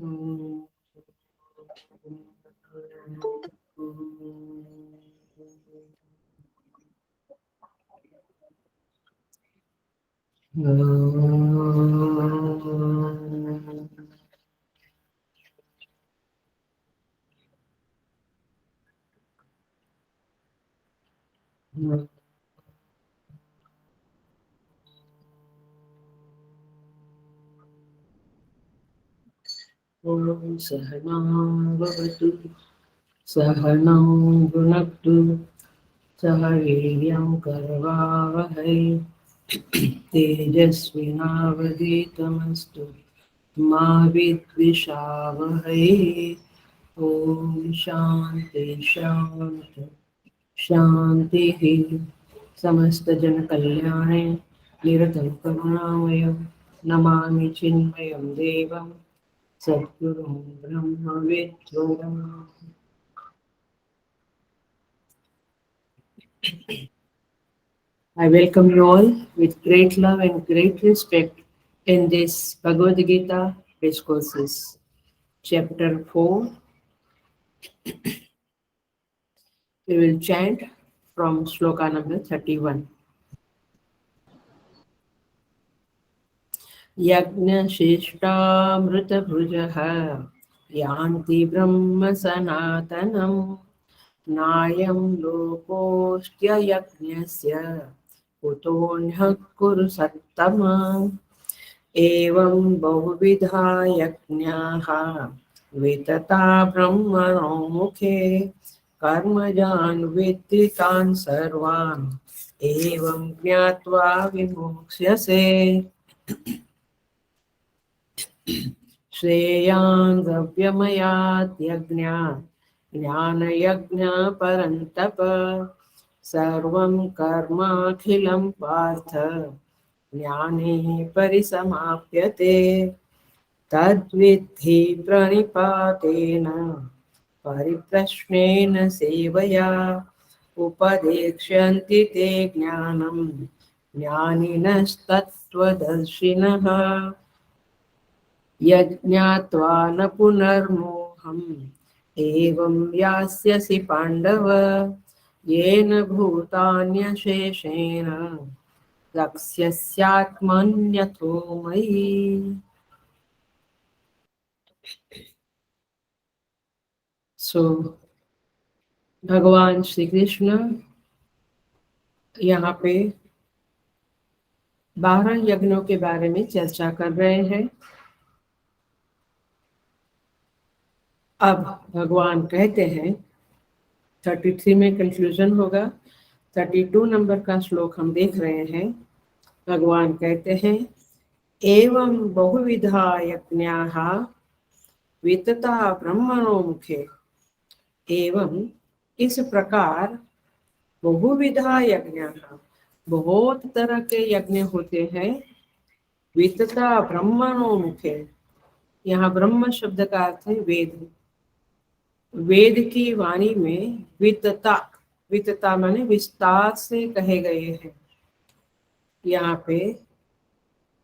ओम सहना भवतु सहनौ भुनक्तु सह वीर्यं करवावहै तेजस्विनावधीतमस्तु मा विद्विषावहै। ओम शांति शांति शांतिः। समस्त जन कल्याणे निरतं करुणामयं नमामि चिन्मयं देवं सद्गुरुं ब्रह्मविद्वरम्। I welcome you all with great love and great respect in this Bhagavad Gita discourses. Chapter 4, we will chant from Shloka number 31. यज्ञशिष्टामृतभुजः यान्ति ब्रह्म सनातनम् नायं लोकोऽस्त्ययज्ञस्य कुतोऽन्यः कुरु सत्तमा। एवं बहुविधा यज्ञाः वितता ब्रह्मणो मुखे कर्मजान् विद्धि तान् सर्वान् एवं ज्ञात्वा विमोक्ष्यसे। श्रेयान् द्रव्यमयात् यज्ञात् ज्ञानयज्ञ परन्तप सर्वं कर्माखिलं पार्थ ज्ञाने परिसमाप्यते। तद्विद्धि प्रणिपातेन परिप्रश्नेन सेवया उपदेक्ष्यन्ति ते ज्ञानं ज्ञानिनस्तत्त्वदर्शिनः। यज्ञात्वा न पुनर्मोहम् एवं यास्यसि पाण्डव येन भूतान्यशेषेण लक्ष्यस्यात्मन्यथो मयि। सो भगवान श्री कृष्ण यहाँ पे 12 यज्ञों के बारे में चर्चा कर रहे हैं। अब भगवान कहते हैं 33 में कंक्लूजन होगा। 32 नंबर का श्लोक हम देख रहे हैं। भगवान कहते हैं एवं बहुविधा यज्ञाः वितता ब्रह्मणो मुखे। एवं इस प्रकार बहुविधा यज्ञाः बहुत तरह के यज्ञ होते हैं। वितता ब्रह्मणो मुखे, यहाँ ब्रह्म शब्द का अर्थ है वेद। वेद की वाणी में वितता, वितता माने विस्तार से कहे गए हैं। यहाँ पे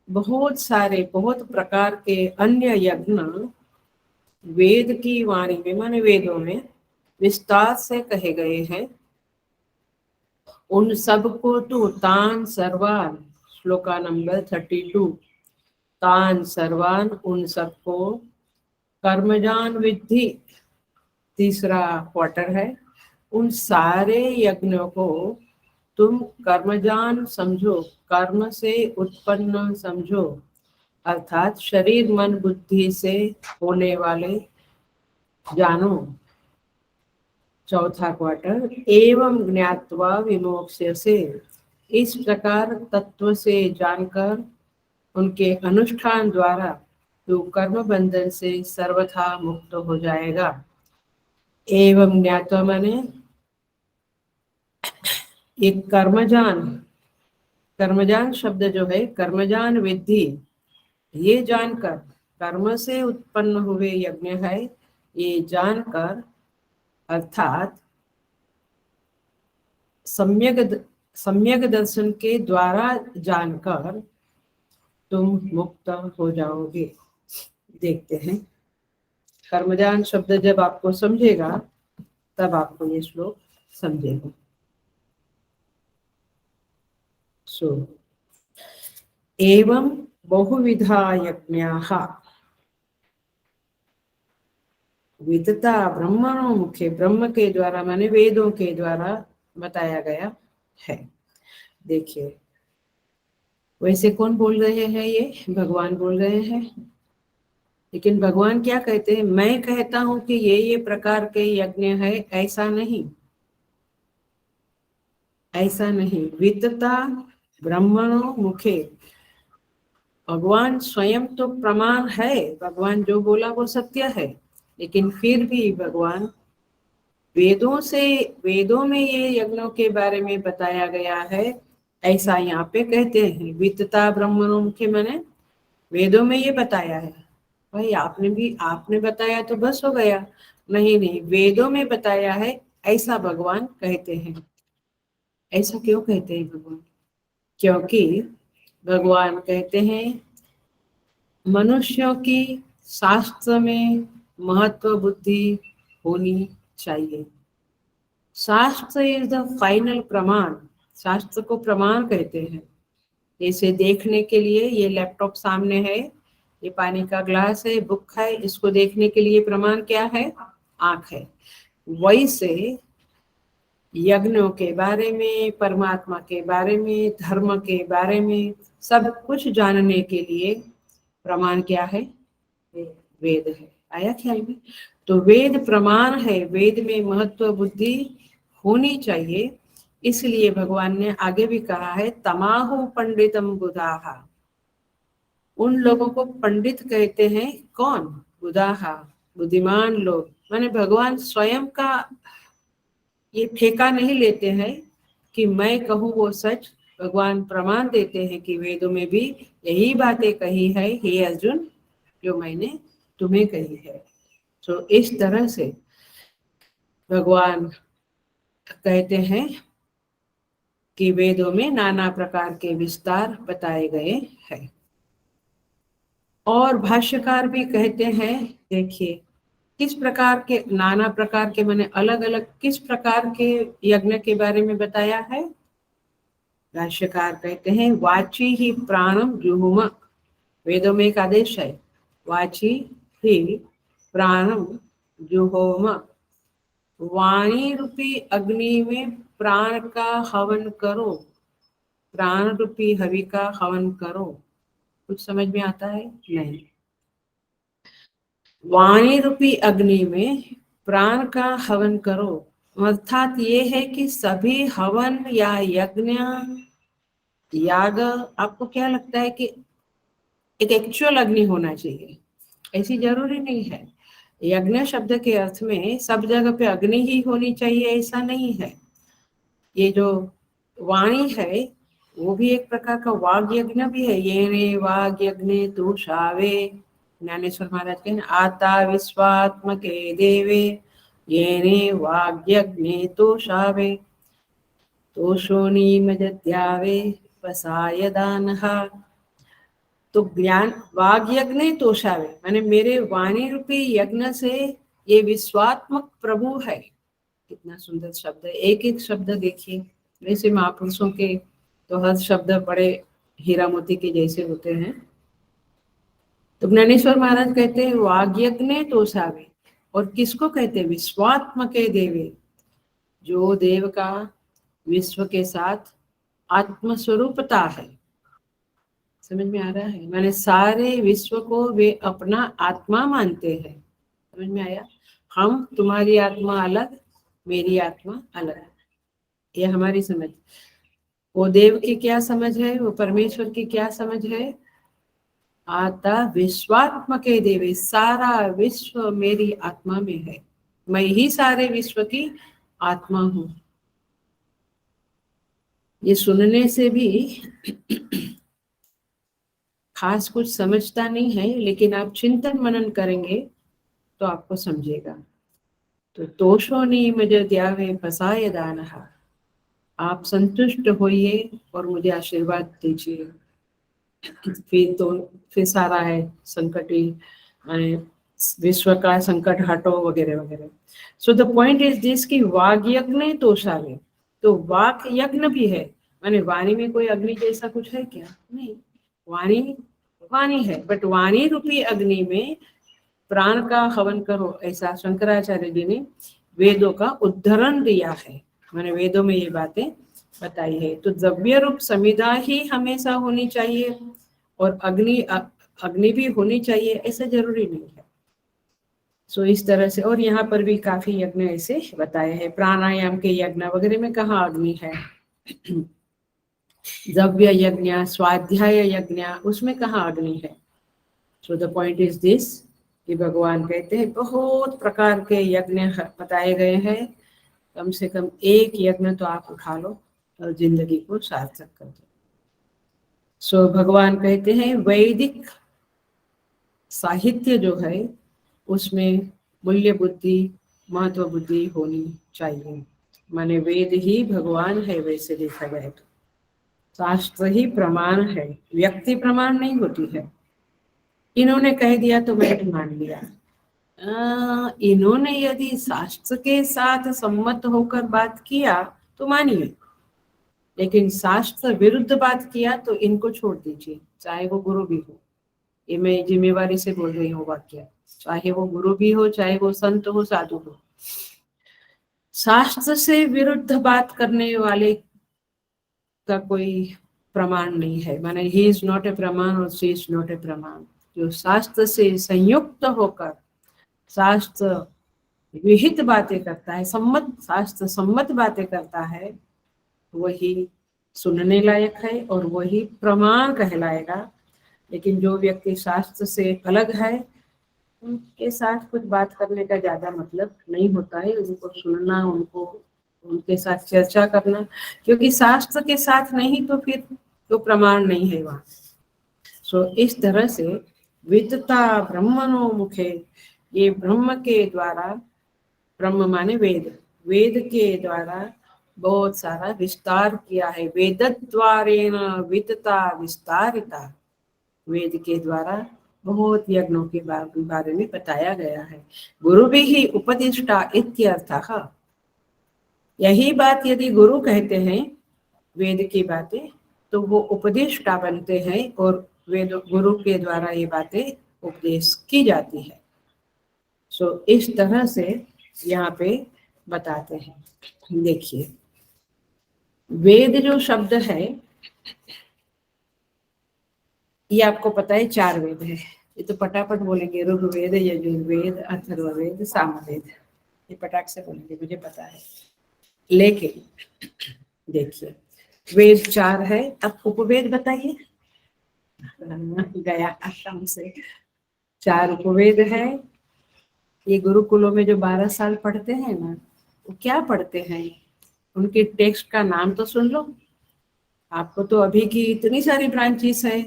बहुत सारे बहुत प्रकार के अन्य यज्ञ वेद की वाणी में माने वेदों में विस्तार से कहे गए हैं। उन सबको तो तान सर्वान, श्लोका नंबर 32, तान सर्वान उन सबको कर्मजान विद्धि, तीसरा क्वार्टर है, उन सारे यज्ञों को तुम कर्मजान समझो, कर्म से उत्पन्न समझो, अर्थात शरीर मन बुद्धि से होने वाले जानो। चौथा क्वार्टर, एवं ज्ञात्वा विमोक्ष्यसे, इस प्रकार तत्व से जानकर उनके अनुष्ठान द्वारा तू कर्म बंधन से सर्वथा मुक्त हो जाएगा। एवं ज्ञात्वा माने एक कर्मजान, कर्मजान शब्द जो है कर्मजान विद्धि, ये जानकर, कर्म से उत्पन्न हुए यज्ञ है ये जानकर, अर्थात सम्यक दर्शन के द्वारा जानकर तुम मुक्त हो जाओगे। देखते हैं कर्मजान शब्द जब आपको समझेगा तब आपको ये श्लोक समझेगा। सो एवं बहुविधा यज्ञाः विदता ब्रह्मणो मुखे, ब्रह्म के द्वारा माने वेदों के द्वारा बताया गया है। देखिए वैसे कौन बोल रहे हैं, ये भगवान बोल रहे हैं। लेकिन भगवान क्या कहते हैं, मैं कहता हूं कि ये प्रकार के यज्ञ है, ऐसा नहीं, ऐसा नहीं। विदता ब्रह्मणो मुखे, भगवान स्वयं तो प्रमाण है, भगवान जो बोला वो सत्य है, लेकिन फिर भी भगवान वेदों से, वेदों में ये यज्ञों के बारे में बताया गया है, ऐसा यहाँ पे कहते हैं। वित्तता ब्रह्मणों मुखे माने वेदों में ये बताया है। भाई आपने बताया तो बस हो गया, नहीं नहीं, वेदों में बताया है, ऐसा भगवान कहते हैं। ऐसा क्यों कहते हैं भगवान? क्योंकि भगवान कहते हैं मनुष्यों की शास्त्र में महत्व बुद्धि होनी चाहिए। शास्त्र इज द फाइनल प्रमाण, शास्त्र को प्रमाण कहते हैं। जैसे देखने के लिए ये लैपटॉप सामने है, ये पानी का ग्लास है, बुक है, इसको देखने के लिए प्रमाण क्या है? आंख है। वैसे यज्ञों के बारे में, परमात्मा के बारे में, धर्म के बारे में सब कुछ जानने के लिए प्रमाण क्या है? वेद है। आया ख्याल में? तो वेद प्रमाण है, वेद में महत्व बुद्धि होनी चाहिए। इसलिए भगवान ने आगे भी कहा है तमाहु पंडितम बुधाहा, उन लोगों को पंडित कहते हैं। कौन? बुधाहा, बुद्धिमान लोग। माने भगवान स्वयं का ये ठेका नहीं लेते हैं कि मैं कहूँ वो सच, भगवान प्रमाण देते हैं कि वेदों में भी यही बातें कही है, हे अर्जुन, जो मैंने तुम्हें कही है। तो इस तरह से भगवान कहते हैं कि वेदों में नाना प्रकार के विस्तार बताए गए हैं। और भाष्यकार भी कहते हैं, देखिए किस प्रकार के, नाना प्रकार के माने अलग अलग, किस प्रकार के यज्ञ के बारे में बताया है। भाष्यकार कहते हैं वाची ही प्राणम जुहुम, वेदों में एक आदेश है, वाची ही प्राणम जुहोम, वाणी रूपी अग्नि में प्राण का हवन करो, प्राण रूपी हवि का हवन करो। कुछ समझ में आता है? नहीं। वाणी रूपी अग्नि में प्राण का हवन करो, अर्थात ये है कि सभी हवन या यज्ञ याग, आपको क्या लगता है कि एक एक्चुअल अग्नि होना चाहिए? ऐसी जरूरी नहीं है। यज्ञ शब्द के अर्थ में सब जगह पे अग्नि ही होनी चाहिए ऐसा नहीं है। ये जो वाणी है वो भी एक प्रकार का वाग यज्ञ भी है। ये रे वाग यज्ञ तू शावे, ज्ञानेश्वर महाराज के आता विश्वात्मके देवे, ये रे वाग यज्ञ तू शावे, तोषोनी मजद्यावे पसाय दानहा। तो ज्ञान वाग यज्ञ तोषावे माने मेरे वाणी रूपी यज्ञ से ये विश्वात्मक प्रभु है। कितना सुंदर शब्द है, एक एक शब्द देखिए। वैसे महापुरुषों के तो हर शब्द बड़े हीरा मोती के जैसे होते हैं। तो ज्ञानेश्वर महाराज कहते हैं वाग्यज्ञ तोषावे, और किसको कहते हैं? विश्वात्म के देवे, जो देव का विश्व के साथ आत्मस्वरूपता है। समझ में आ रहा है? माने सारे विश्व को वे अपना आत्मा मानते हैं। समझ में आया? हम, तुम्हारी आत्मा अलग, मेरी आत्मा अलग, ये हमारी समझ। वो देव की क्या समझ है, वो परमेश्वर की क्या समझ है? आता विश्वात्म के देवे, सारा विश्व मेरी आत्मा में है, मैं ही सारे विश्व की आत्मा हूँ। ये सुनने से भी खास कुछ समझता नहीं है, लेकिन आप चिंतन मनन करेंगे तो आपको समझेगा। तो तोषोनी मुझे द्यावे फसाए दानहा, आप संतुष्ट होइए और मुझे आशीर्वाद दीजिए। फिर तो फिर सारा है संकटी, विश्व का संकट हटो वगैरह वगैरह। So the point is this कि वाग यज्ञ तोषाले, तो वाक यज्ञ भी है, माने वाणी में कोई अग्नि जैसा कुछ है क्या? नहीं, वाणी वाणी है, बट वाणी रूपी अग्नि में प्राण का हवन करो, ऐसा शंकराचार्य जी ने वेदों का उद्धरण दिया है, मैंने वेदों में ये बातें बताई है। तो द्रव्य रूप समिधा ही हमेशा होनी चाहिए और अग्नि भी होनी चाहिए, ऐसा जरूरी नहीं है। सो इस तरह से, और यहाँ पर भी काफी यज्ञ ऐसे बताए हैं, प्राणायाम के यज्ञ वगैरह में कहाँ अग्नि है, द्रव्य यज्ञ, स्वाध्याय यज्ञ, उसमें कहाँ अग्नि है। So the point is this कि भगवान कहते हैं बहुत प्रकार के यज्ञ बताए गए हैं, कम से कम एक यज्ञ तो आप उठा लो और जिंदगी को सार्थक कर दो। सो भगवान कहते हैं वैदिक साहित्य जो है उसमें मूल्य बुद्धि, महत्व बुद्धि होनी चाहिए, माने वेद ही भगवान है, वैसे देखा जाए तो शास्त्र ही प्रमाण है, व्यक्ति प्रमाण नहीं होती है। इन्होंने कह दिया तो मैंने मान लिया, इन्होंने यदि शास्त्र के साथ सम्मत होकर बात किया तो मानिए, लेकिन शास्त्र विरुद्ध बात किया तो इनको छोड़ दीजिए, चाहे वो गुरु भी हो। ये मैं जिम्मेवारी से बोल रही हूँ वाक्य, चाहे वो गुरु भी हो, चाहे वो संत हो, साधु हो, शास्त्र से विरुद्ध बात करने वाले का कोई प्रमाण नहीं है, माने ही इज नॉट ए प्रमाण और शी इज नॉट ए प्रमाण। जो शास्त्र से संयुक्त होकर शास्त्र विहित बातें करता है, सम्मत शास्त्र सम्मत बातें करता है, वही सुनने लायक है और वही प्रमाण कहलाएगा। लेकिन जो व्यक्ति शास्त्र से अलग है, उनके साथ कुछ बात करने का ज्यादा मतलब नहीं होता है, उनको सुनना, उनको उनके साथ चर्चा करना, क्योंकि शास्त्र के साथ नहीं तो फिर तो प्रमाण नहीं है वहाँ। सो इस तरह से विदता ब्रह्मणो मुखे, ये ब्रह्म के द्वारा, ब्रह्म माने वेद, वेद के द्वारा बहुत सारा विस्तार किया है, वेदद्वारेण विदता विस्तारिता, वेद के द्वारा बहुत यज्ञों के बारे में बताया गया है। गुरु भी ही उपदिष्टा इत्यर्थः, यही बात यदि गुरु कहते हैं वेद की बातें तो वो उपदेष्टा बनते हैं और वेद गुरु के द्वारा ये बातें उपदेश की जाती है। सो इस तरह से यहाँ पे बताते हैं। देखिए वेद जो शब्द है ये आपको पता है 4 वेद है, ये तो पटापट बोलेंगे, ऋग्वेद, यजुर्वेद, अथर्ववेद, सामवेद, ये पटाख से बोलेंगे, मुझे पता है। लेकिन देखिए वेद 4 है, अब उपवेद बताइए, गया आश्रम से 4 उपवेद है। ये गुरुकुलों में जो 12 साल पढ़ते हैं ना, वो क्या पढ़ते हैं, उनके टेक्स्ट का नाम तो सुन लो। आपको तो अभी की इतनी सारी ब्रांचेस है,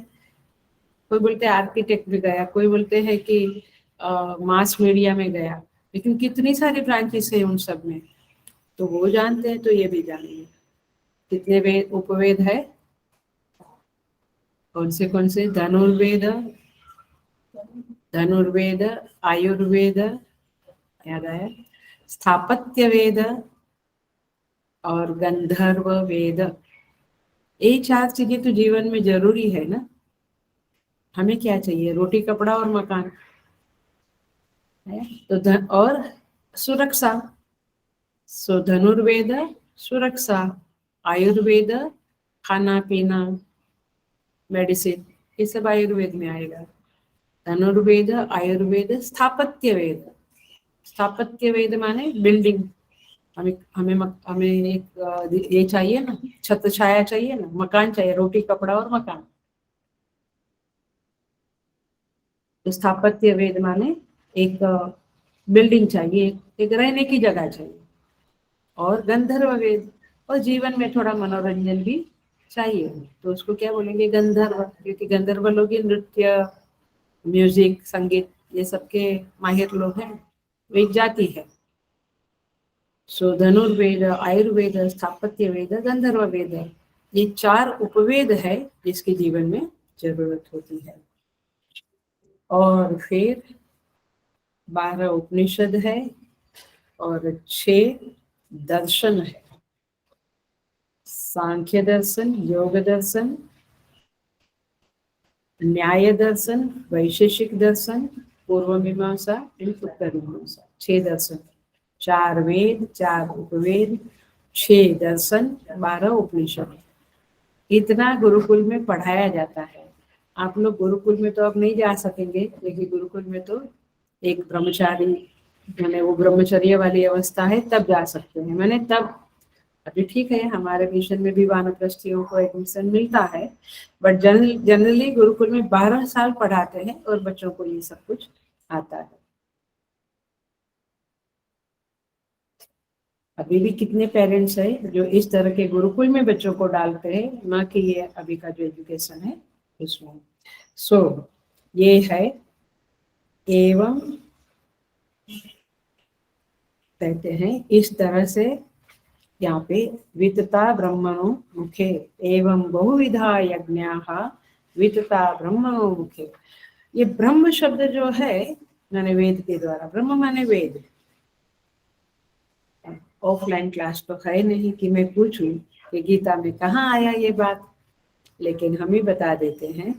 कोई बोलते हैं आर्किटेक्ट भी गया, कोई बोलते हैं कि मास मीडिया में गया, लेकिन कितनी सारी ब्रांचेस है उन सब में, तो वो जानते हैं तो ये भी जानिए। कितने वेद उपवेद है, कौन से धनुर्वेद, धनुर्वेद, आयुर्वेद, याद आया, स्थापत्य वेद और गंधर्व वेद। ये 4 चीजें तो जीवन में जरूरी है ना। हमें क्या चाहिए, रोटी कपड़ा और मकान है, तो और सुरक्षा। सो धनुर्वेद सुरक्षा, आयुर्वेद खाना पीना मेडिसिन, ये सब आयुर्वेद में आएगा। धनुर्वेद, आयुर्वेद, स्थापत्य वेद, स्थापत्य वेद माने बिल्डिंग, हमें हमें हमें एक ये चाहिए ना, छत छाया चाहिए ना, मकान चाहिए, रोटी कपड़ा और मकान। तो स्थापत्य वेद माने एक बिल्डिंग चाहिए, एक रहने की जगह चाहिए। और गंधर्व वेद, और जीवन में थोड़ा मनोरंजन भी चाहिए, तो उसको क्या बोलेंगे, गंधर्व, क्योंकि गंधर्व लोग ही नृत्य, म्यूजिक, संगीत, ये सबके माहिर लोग हैं, वो एक जाति है। सो धनुर्वेद, आयुर्वेद, स्थापत्य वेद, गंधर्व वेद, ये 4 उपवेद है जिसके जीवन में जरूरत होती है। और फिर 12 उपनिषद है और 6 दर्शन है। सांख्य दर्शन, योग दर्शन, न्याय दर्शन, वैशेषिक दर्शन, पूर्व मीमांसा एंड उत्तर मीमांसा। 6 दर्शन, 4 वेद, 4 उपवेद, 6 दर्शन, 12 उपनिषद। इतना गुरुकुल में पढ़ाया जाता है। आप लोग गुरुकुल में तो अब नहीं जा सकेंगे, लेकिन गुरुकुल में तो एक ब्रह्मचारी, मैंने वो ब्रह्मचर्य वाली अवस्था है, तब जा सकते हैं। मैंने तब, अभी ठीक है हमारे मिशन में भी वानप्रस्थियों को एडमिशन मिलता है, बट जनरली गुरुकुल में 12 साल पढ़ाते हैं और बच्चों को ये सब कुछ आता है। अभी भी कितने पेरेंट्स हैं जो इस तरह के गुरुकुल में बच्चों को डालते हैं, ना कि ये अभी का जो एजुकेशन है उसमें। सो ये है एवं, कहते हैं इस तरह से यहाँ पे वितता ब्रह्मणो मुखे एवं बहुविधा यज्ञाः वितता ब्रह्मणो मुखे। ये ब्रह्म शब्द जो है मैंने वेद के द्वारा, ब्रह्म माने वेद। ऑफलाइन क्लास तो है नहीं कि मैं पूछूं कि गीता में कहाँ आया ये बात, लेकिन हम ही बता देते हैं।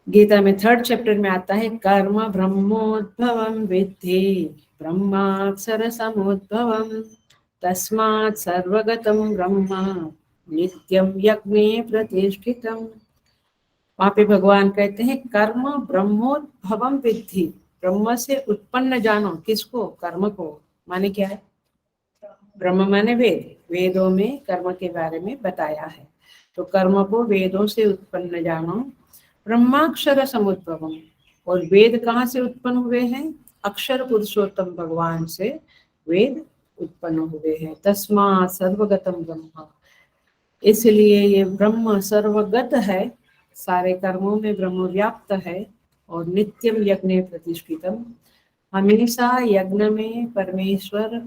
गीता में 3rd चैप्टर में आता है, कर्म ब्रह्मोद्भवम विद्धि ब्रह्माक्षर समुद्भवम तस्मात् सर्वगतम ब्रह्म नित्यम यज्ञे प्रतिष्ठितम। वहां पे भगवान कहते हैं कर्म ब्रह्मोद्भवम विद्धि, ब्रह्म से उत्पन्न जानो। किसको? कर्म को। माने क्या है? ब्रह्म माने वेद, वेदों में कर्म के बारे में बताया है, तो कर्म को वेदों से उत्पन्न जानो। ब्रह्माक्षर समुद्भवम, और वेद कहाँ से उत्पन्न हुए हैं? अक्षर पुरुषोत्तम भगवान से वेद उत्पन्न हुए हैं। तस्मात् सर्वगतम ब्रह्म, इसलिए ये ब्रह्म सर्वगत है, सारे कर्मों में ब्रह्म व्याप्त है। और नित्यम यज्ञ प्रतिष्ठितम, हमेशा यज्ञ में परमेश्वर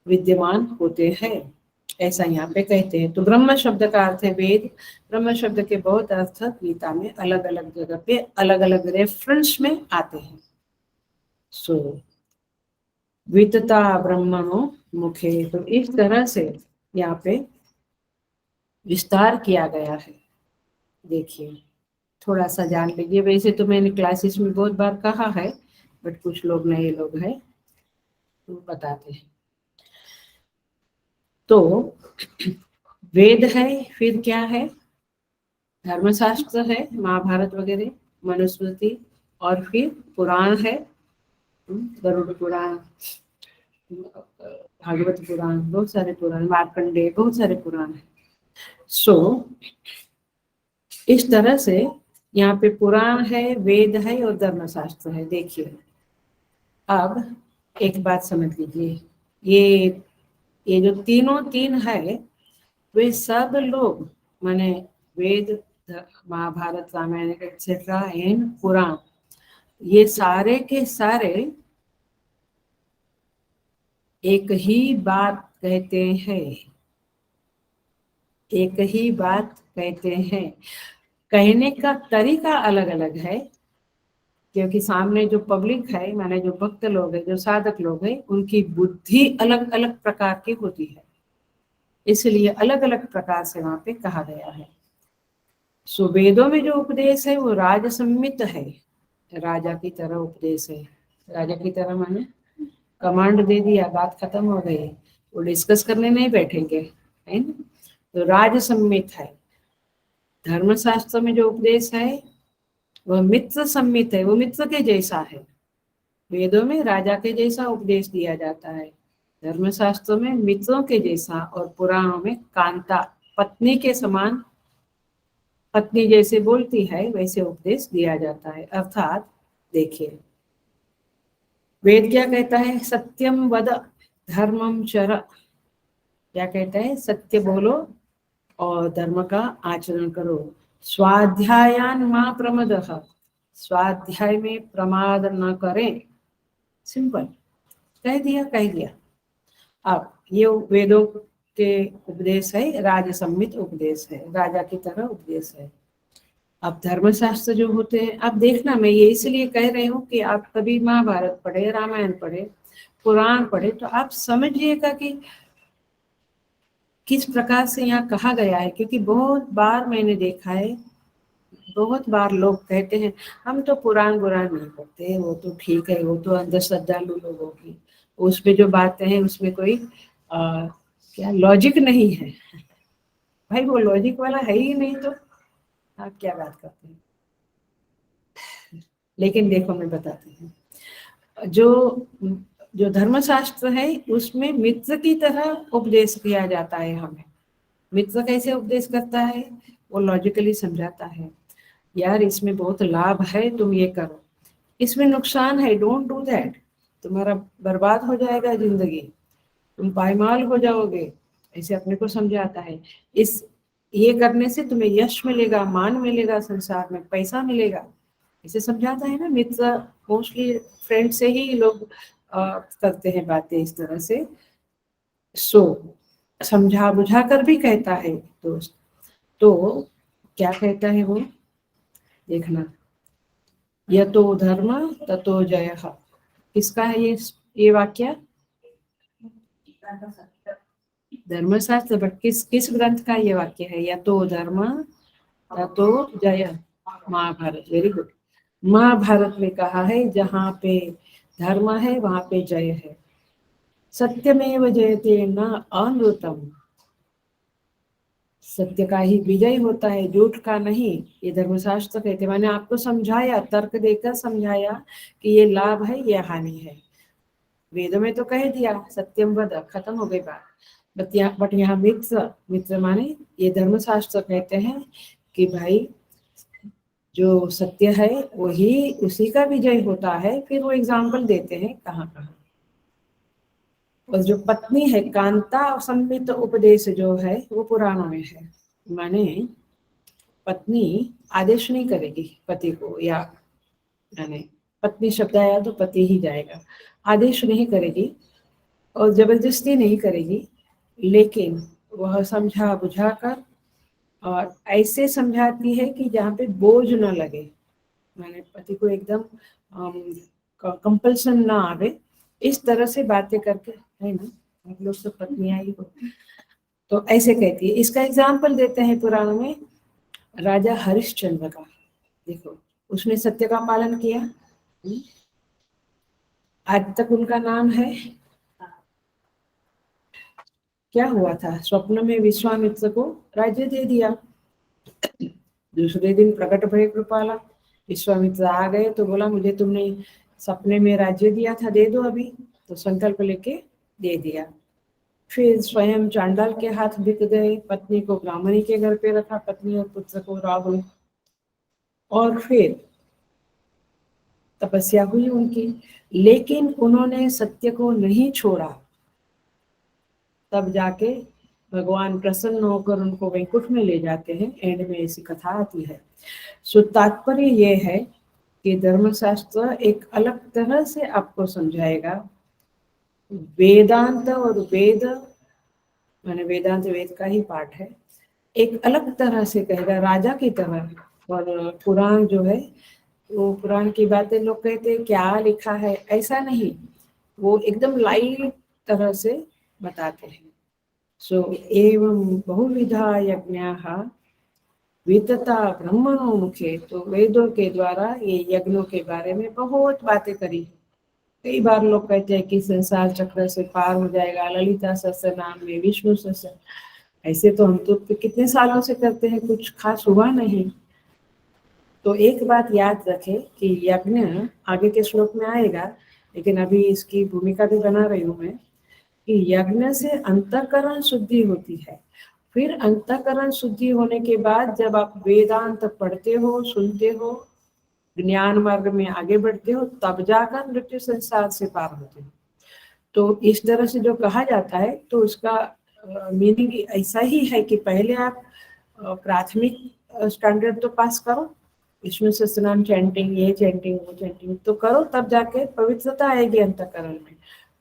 विद्यमान होते हैं, ऐसा यहाँ पे कहते हैं। तो ब्रह्म शब्द का अर्थ है वेद। ब्रह्म शब्द के बहुत अर्थ गीता में अलग अलग जगह पे अलग अलग रेफरेंस में आते हैं। सो वितता ब्रह्मणो मुखे, तो इस तरह से यहाँ पे विस्तार किया गया है। देखिए थोड़ा सा जान लीजिए। वैसे तो मैंने क्लासेस में बहुत बार कहा है, बट कुछ लोग नए लोग हैं तो बताते हैं। तो वेद है, फिर क्या है? धर्मशास्त्र है, महाभारत वगैरह, मनुस्मृति, और फिर पुराण है, गरुड़ पुराण, भागवत पुराण, बहुत सारे पुराण, मार्कंडेय, बहुत सारे पुराण है। सो इस तरह से यहाँ पे पुराण है, वेद है और धर्मशास्त्र है। देखिए अब एक बात समझ लीजिए, ये जो तीनों तीन है, वे सब लोग माने वेद, महाभारत, रामायण एक्सेट्रा एंड पुराण, ये सारे के सारे एक ही बात कहते हैं, एक ही बात कहते हैं। कहने का तरीका अलग अलग है, क्योंकि सामने जो पब्लिक है, माने जो भक्त लोग हैं, जो साधक लोग हैं, उनकी बुद्धि अलग अलग प्रकार की होती है, इसलिए अलग अलग प्रकार से वहां पे कहा गया है। सो वेदों में जो उपदेश है वो राज सम्मित है, राजा की तरह उपदेश है। राजा की तरह माने कमांड दे दिया, बात खत्म हो गई, वो डिस्कस करने नहीं बैठेंगे, है ना? तो राज सम्मित है। धर्मशास्त्र में जो उपदेश है वह मित्र सम्मित है, वो मित्र के जैसा है। वेदों में राजा के जैसा उपदेश दिया जाता है, धर्मशास्त्रों में मित्रों के जैसा, और पुराणों में कांता, पत्नी के समान, पत्नी जैसे बोलती है वैसे उपदेश दिया जाता है। अर्थात देखिए वेद क्या कहता है? सत्यम वद धर्मम चर, क्या कहता है? सत्य बोलो और धर्म का आचरण करो। स्वाध्यायान मां प्रमदः, स्वाध्याय में प्रमाद न करें। सिंपल, कह दिया कह दिया। अब ये वेदों के उपदेश है, राज सम्मित उपदेश है, राजा की तरह उपदेश है। अब धर्मशास्त्र जो होते हैं, आप देखना, मैं ये इसलिए कह रही हूँ कि आप कभी महाभारत पढ़े, रामायण पढ़े, पुराण पढ़े, तो आप समझिएगा कि किस प्रकार से यहाँ कहा गया है। क्योंकि बहुत बार मैंने देखा है, बहुत बार लोग कहते हैं हम तो पुराण बुरान नहीं पढ़ते, वो तो ठीक है, वो तो अंधश्रद्धालु श्रद्धालु लोगों की, उसमें जो बातें हैं उसमें कोई क्या लॉजिक नहीं है। भाई वो लॉजिक वाला है ही नहीं, तो आप क्या बात करते हैं। लेकिन देखो मैं बताती हूँ, जो जो धर्मशास्त्र है उसमें मित्र की तरह उपदेश किया जाता है हमें। मित्र कैसे उपदेश करता है, वो लॉजिकली समझाता है, यार इसमें बहुत लाभ है, तुम ये करो, इसमें नुकसान है, डोंट डू दैट, तुम्हारा बर्बाद हो जाएगा जिंदगी, तुम पायमाल हो जाओगे, ऐसे अपने को समझाता है। इस ये करने से तुम्हें यश मिलेगा, मान मिलेगा, संसार में पैसा मिलेगा, इसे समझाता है ना मित्र। मोस्टली फ्रेंड से ही लोग करते हैं बातें इस तरह से। सो समझा बुझा कर भी कहता है दोस्त। तो क्या कहता है वो, देखना, यतो धर्म ततो जयः। किसका है ये वाक्य? धर्मशास्त्र, बट किस ग्रंथ का ये वाक्य है? यतो धर्म ततो जय, महाभारत। Very good. महाभारत में कहा है जहाँ पे धर्म है वहां पे जय है। सत्यमेव जयते न अनृतम, सत्य का ही विजय होता है, झूठ का नहीं। ये धर्मशास्त्र कहते, मैंने आपको समझाया, तर्क देकर समझाया कि ये लाभ है, ये हानि है। वेदों में तो कह दिया सत्यम वद, खत्म हो गई बात। बट यहाँ मित्र, मित्र माने ये धर्मशास्त्र कहते हैं कि भाई जो सत्य है वही, उसी का विजय होता है। फिर वो एग्जाम्पल देते हैं कहाँ कहाँ। और जो पत्नी है, कांता संमित उपदेश जो है वो पुराणों में है। माने पत्नी आदेश नहीं करेगी पति को, या यानी पत्नी शब्द आया तो पति ही जाएगा, आदेश नहीं करेगी और जबरदस्ती नहीं करेगी, लेकिन वह समझा बुझा कर और ऐसे समझाती है कि जहाँ पे बोझ न लगे, मैंने पति को एकदम कंपल्सन ना आवे, इस तरह से बातें करके, है ना, आप लोग सब पत्नियां ही हो। तो ऐसे कहती है। इसका एग्जाम्पल देते हैं पुराणों में राजा हरिश्चंद्र का। देखो, उसने सत्य का पालन किया, आज तक उनका नाम है। क्या हुआ था, स्वप्न में विश्वामित्र को राज्य दे दिया। दूसरे दिन प्रकट भय कृपाला, विश्वामित्र आ गए तो बोला मुझे तुमने सपने में राज्य दिया था, दे दो अभी। तो संकल्प लेके दे दिया। फिर स्वयं चांडाल के हाथ बिक गए, पत्नी को ब्राह्मणी के घर पे रखा, पत्नी और पुत्र को रावण। और फिर तपस्या हुई उनकी, लेकिन उन्होंने सत्य को नहीं छोड़ा। तब जाके भगवान प्रसन्न होकर उनको वैकुंठ में ले जाते हैं। एंड में ऐसी कथा आती है। सो तात्पर्य ये है कि धर्मशास्त्र एक अलग तरह से आपको समझाएगा। वेदांत और वेद, माने वेदांत वेद का ही पार्ट है, एक अलग तरह से कहेगा, राजा की तरह। और पुराण जो है वो पुराण की बातें लोग कहते हैं क्या लिखा है, ऐसा नहीं, वो एकदम लाइट तरह से बताते हैं। सो एवं बहुविधा यज्ञाः वितता ब्रह्मणो मुखे। तो वेदों के द्वारा ये यज्ञों के बारे में बहुत बातें करी। कई बार लोग कहते हैं कि संसार चक्र से पार हो जाएगा ललिता सहस्त्र नाम में, विष्णु सहस्त्र। ऐसे तो हम तो कितने सालों से करते हैं, कुछ खास हुआ नहीं। तो एक बात याद रखें कि यज्ञ आगे के श्लोक में आएगा, लेकिन अभी इसकी भूमिका भी बना रही हूँ मैं, कि यज्ञ से अंतःकरण शुद्धि होती है। फिर अंतःकरण शुद्धि होने के बाद जब आप वेदांत पढ़ते हो, सुनते हो, ज्ञान मार्ग में आगे बढ़ते हो, तब जाकर मृत्यु संसार से पार होते हो। तो इस तरह से जो कहा जाता है, तो उसका मीनिंग ऐसा ही है कि पहले आप प्राथमिक स्टैंडर्ड तो पास करो, विष्णु सहस्त्रनाम चैंटिंग, ये चैंटिंग वो चैंटिंग तो करो, तब जाके पवित्रता आएगी अंतःकरण में,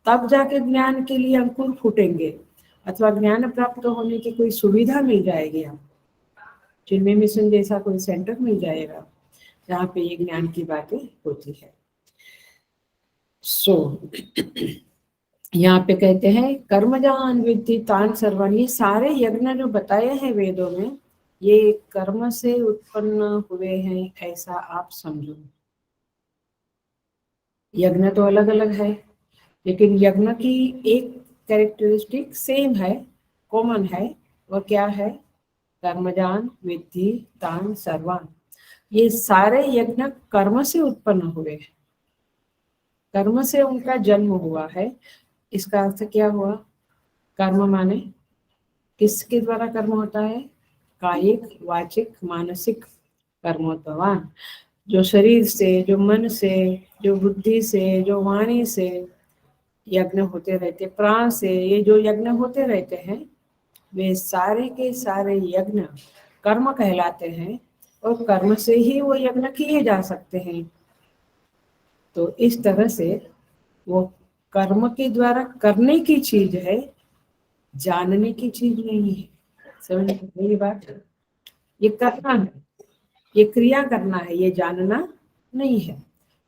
तब जाके ज्ञान के लिए अंकुर फूटेंगे, अथवा ज्ञान प्राप्त होने की कोई सुविधा मिल जाएगी हमको। चिन्मय मिशन जैसा कोई सेंटर मिल जाएगा जहाँ पे ये ज्ञान की बातें होती है। यहाँ पे कहते हैं कर्मजान विद्धि तान सर्वान, ये सारे यज्ञ जो बताए हैं वेदों में ये कर्म से उत्पन्न हुए हैं ऐसा आप समझो। यज्ञ तो अलग अलग है लेकिन यज्ञ की एक कैरेक्टरिस्टिक सेम है, कॉमन है, वो क्या है? कर्मजान विद्धि तान सर्वान, ये सारे यज्ञ कर्म से उत्पन्न हुए हैं, कर्म से उनका जन्म हुआ है। इसका अर्थ क्या हुआ? कर्म माने किसके द्वारा कर्म होता है? कायिक वाचिक मानसिक कर्मोत्तवान, जो शरीर से, जो मन से, जो बुद्धि से, जो वाणी से यज्ञ होते रहते, प्राण से ये जो यज्ञ होते रहते हैं वे सारे के सारे यज्ञ कर्म कहलाते हैं और कर्म से ही वो यज्ञ किए जा सकते हैं। तो इस तरह से वो कर्म के द्वारा करने की चीज है, जानने की चीज नहीं है। समझ में ये बात? ये करना है, ये क्रिया करना है, ये जानना नहीं है।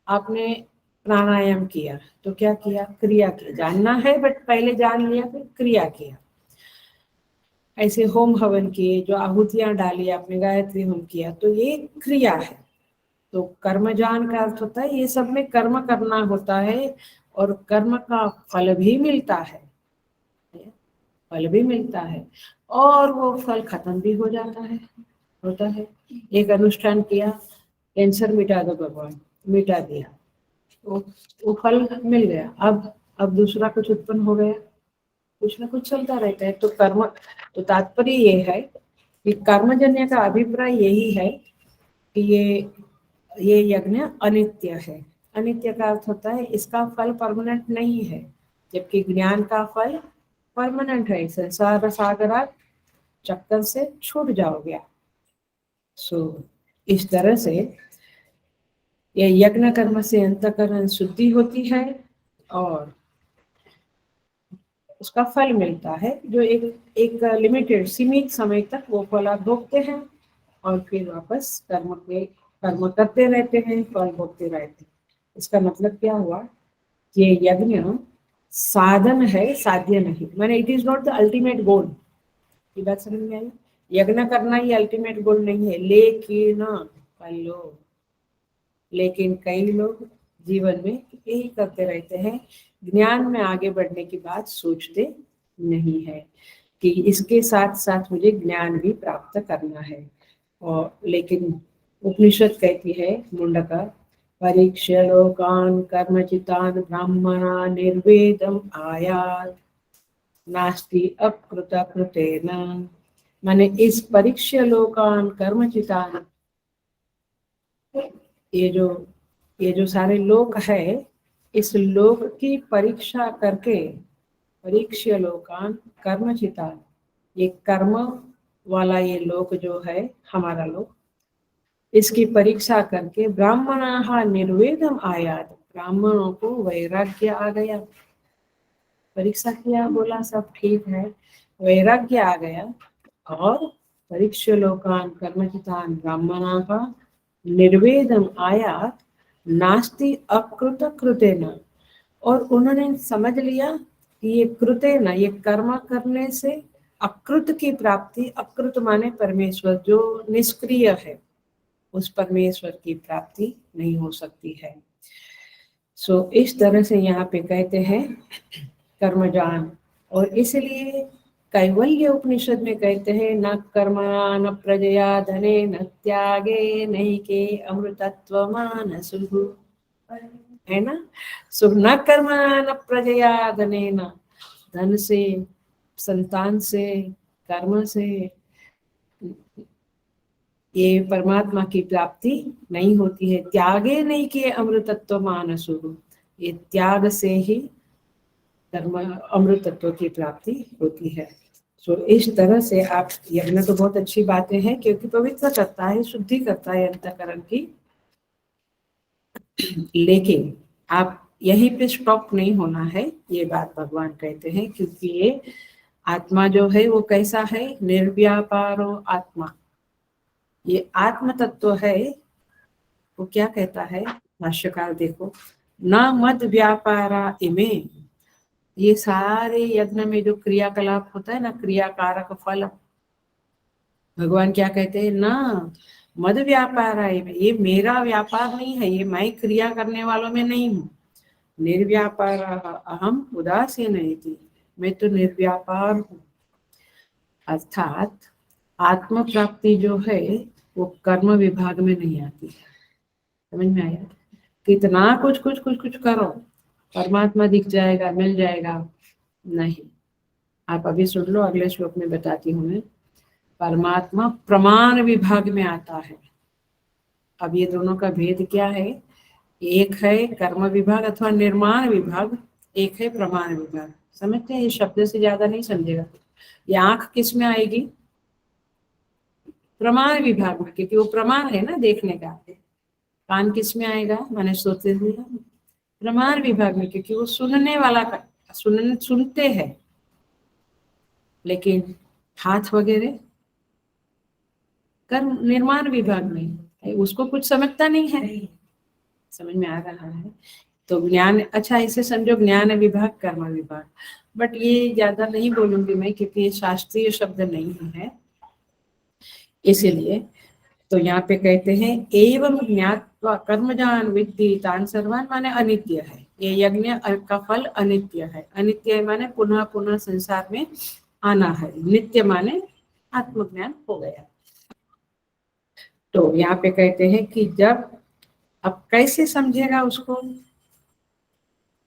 आपने प्राणायाम किया तो क्या किया? क्रिया की। जानना है बट पहले जान लिया फिर क्रिया किया। ऐसे होम हवन किए, जो आहुतियां डाली आपने, गायत्री होम किया, तो ये क्रिया है। तो कर्मजान का अर्थ होता है ये सब में कर्म करना होता है और कर्म का फल भी मिलता है, फल भी मिलता है और वो फल खत्म भी हो जाता है, होता है। एक अनुष्ठान किया, कैंसर मिटा दो भगवान, मिटा दिया, वो फल मिल गया। अब दूसरा कुछ उत्पन्न हो गया, कुछ ना कुछ चलता रहता है। तो कर्म, तो तात्पर्य ये है कि कर्मजन्य का अभिप्राय यही है कि ये यज्ञ अनित्य है। अनित्य का अर्थ होता है इसका फल परमानेंट नहीं है, जबकि ज्ञान का फल परमानेंट है। संसार सागर चक्कर से छूट जाओगे। इस तरह से ये यज्ञ कर्म से अंतःकरण शुद्धि होती है और उसका फल मिलता है, जो एक लिमिटेड सीमित समय तक वो फल आप भोगते हैं और फिर वापस कर्म करते रहते हैं, फल भोगते रहते हैं। इसका मतलब क्या हुआ? ये यज्ञ साधन है, साध्य नहीं। माने it is not the ultimate goal. ये बात समझ में आई? यज्ञ करना ही अल्टीमेट गोल नहीं है, लेकिन कई लोग जीवन में यही करते रहते हैं, ज्ञान में आगे बढ़ने की बात सोचते नहीं है कि इसके साथ साथ मुझे ज्ञान भी प्राप्त करना है। और लेकिन उपनिषद कहती है मुंडका, परीक्ष्य लोकान कर्मचितान ब्राह्मणा निर्वेदम आयात नास्ति अकृत कृतेन। माने इस परीक्ष्य लोकान कर्मचितान, ये जो सारे लोक है, इस लोक की परीक्षा करके, परीक्ष्य लोकान कर्मचितान, ये कर्म वाला ये लोक जो है हमारा लोक, इसकी परीक्षा करके ब्राह्मणाः निर्वेदम आयात, ब्राह्मणों को वैराग्य आ गया। परीक्षा किया, बोला सब ठीक है, वैराग्य आ गया और परीक्ष्य लोकान कर्मचितान ब्राह्मणाः निर्वेदम आयात नास्ति अकृत कृतेन, और उन्होंने समझ लिया कि ये कृतेन, ये कर्म करने से अकृत की प्राप्ति, अकृत माने परमेश्वर जो निष्क्रिय है, उस परमेश्वर की प्राप्ति नहीं हो सकती है। इस तरह से यहाँ पे कहते हैं कर्मजान, और इसलिए कैवल्य उपनिषद में कहते हैं न कर्मणा न प्रजया धने न त्यागे नैके अमृतत्व मानसु, है ना। न कर्मणा न प्रजया धने, न धन से, संतान से, कर्म से ये परमात्मा की प्राप्ति नहीं होती है। त्यागे नहीं किए अमृतत्व मानसु, ये त्याग से ही कर्म अमृतत्व की प्राप्ति होती है। इस तरह से आप, यज्ञ तो बहुत अच्छी बातें हैं क्योंकि पवित्र करता है, शुद्धि करता है अंतःकरण की, लेकिन आप यहीं पे स्टॉप नहीं होना है, ये बात भगवान कहते हैं। क्योंकि ये आत्मा जो है वो कैसा है? निर्व्यापारो आत्मा, ये आत्म तत्व है, वो क्या कहता है भाष्यकार देखो, न मद व्यापारा इमे, ये सारे यज्ञ में जो क्रियाकलाप होता है ना, क्रियाकारक फल, भगवान क्या कहते हैं ना, मद व्यापार है, ये मेरा व्यापार नहीं है, ये मैं क्रिया करने वालों में नहीं हूँ। निर्व्यापार अहम उदासीन थी, मैं तो निर्व्यापार हूँ। अर्थात आत्म प्राप्ति जो है वो कर्म विभाग में नहीं आती है। समझ में आया? कितना कुछ कुछ कुछ कुछ करो, परमात्मा दिख जाएगा, मिल जाएगा, नहीं। आप अभी सुन लो, अगले श्लोक में बताती हूँ मैं। परमात्मा प्रमाण विभाग में आता है। अब ये दोनों का भेद क्या है? एक है कर्म विभाग अथवा निर्माण विभाग, एक है प्रमाण विभाग। समझते हैं? ये शब्द से ज्यादा नहीं समझेगा। ये आंख किस में आएगी? प्रमाण विभाग में, क्योंकि वो प्रमाण है ना देखने का। कान किस में आएगा? मैंने सोते हुए प्रमाण विभाग में, क्योंकि वो सुनने वाला का सुनते हैं। लेकिन हाथ वगैरह कर्म निर्माण विभाग में, उसको कुछ समझता नहीं है। समझ में आ रहा है? तो ज्ञान, अच्छा इसे समझो, ज्ञान विभाग कर्म विभाग। बट ये ज्यादा नहीं बोलूंगी मैं, क्योंकि ये शास्त्रीय शब्द नहीं है, इसीलिए। तो यहाँ पे कहते हैं एवं ज्ञात्वा कर्मजान विद्धि तान सर्वान, माने अनित्य है ये यज्ञ का फल, अनित्य है। अनित्य है माने पुनः पुनः संसार में आना है। नित्य माने आत्मज्ञान हो गया। तो यहाँ पे कहते हैं कि जब, अब कैसे समझेगा उसको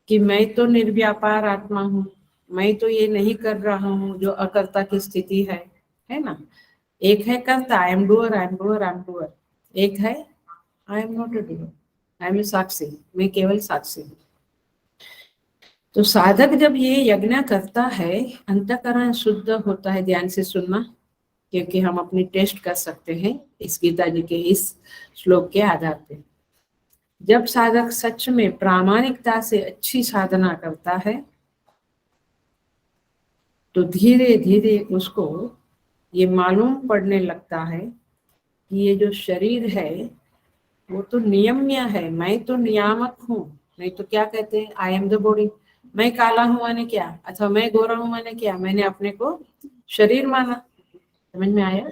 कि मैं तो निर्व्यापार आत्मा हूँ, मैं तो ये नहीं कर रहा हूँ जो अकर्ता की स्थिति है ना। एक है कर्ता, I am doer, I am doer, I am doer. एक है I am not a doer, I am sakshi, मैं केवल साक्षी हूँ। तो साधक जब ये यज्ञ करता है, अंतःकरण शुद्ध होता है। ध्यान से सुनना, क्योंकि हम अपनी टेस्ट कर सकते हैं इस गीता जी के इस श्लोक के आधार पे। जब साधक सच में प्रामाणिकता से अच्छी साधना करता है, तो धीरे धीरे उसको ये मालूम पड़ने लगता है कि ये जो शरीर है वो तो नियम्य है, मैं तो नियामक हूँ। नहीं तो क्या कहते हैं, आई एम द बॉडी। मैं काला हूँ माने क्या, अथवा मैं गोरा हूँ माने क्या, मैंने अपने को शरीर माना। समझ में आया?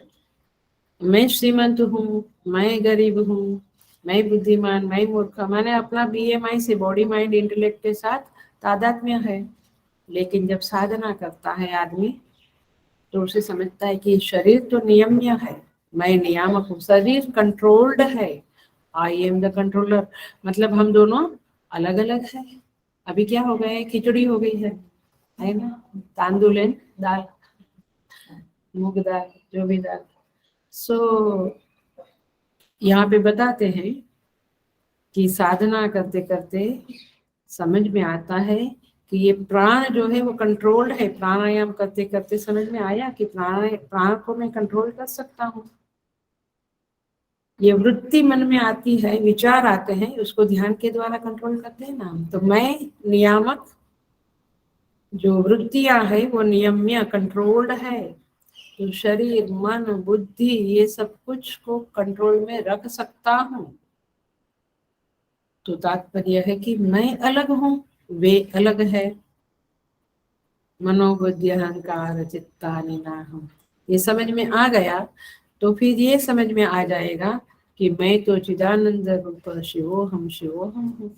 मैं श्रीमंत हूँ, मैं गरीब हूँ, मैं बुद्धिमान, मैं मूर्ख, मैंने अपना बीएमआई से, बॉडी माइंड इंटेलेक्ट के साथ तादात्म्य है। लेकिन जब साधना करता है आदमी, तो उसे समझता है कि शरीर तो नियम्य है, मैं नियामक हूँ, शरीर कंट्रोल्ड है, आई एम द कंट्रोलर। मतलब हम दोनों अलग अलग है। अभी क्या हो गया है, खिचड़ी हो गई है ना, तांदुल दाल, मूंग दाल, जो भी दाल। सो यहाँ पे बताते हैं कि साधना करते करते समझ में आता है कि ये प्राण जो है वो कंट्रोल्ड है। प्राणायाम करते करते समझ में आया कि प्राण को मैं कंट्रोल कर सकता हूँ। ये वृत्ति मन में आती है, विचार आते हैं, उसको ध्यान के द्वारा कंट्रोल करते हैं ना। तो मैं नियामक, जो वृत्तियां है वो नियम्य कंट्रोल्ड है। तो शरीर, मन, बुद्धि, ये सब कुछ को कंट्रोल में रख सकता हूँ। तो तात्पर्य है कि मैं अलग हूँ, वे अलग है। मनोबुद्धि अहंकार चित्तानि नाहम्, ये समझ में आ गया तो फिर ये समझ में आ जाएगा कि मैं तो चिदानंद रूप शिवोहम शिवोहम हूँ।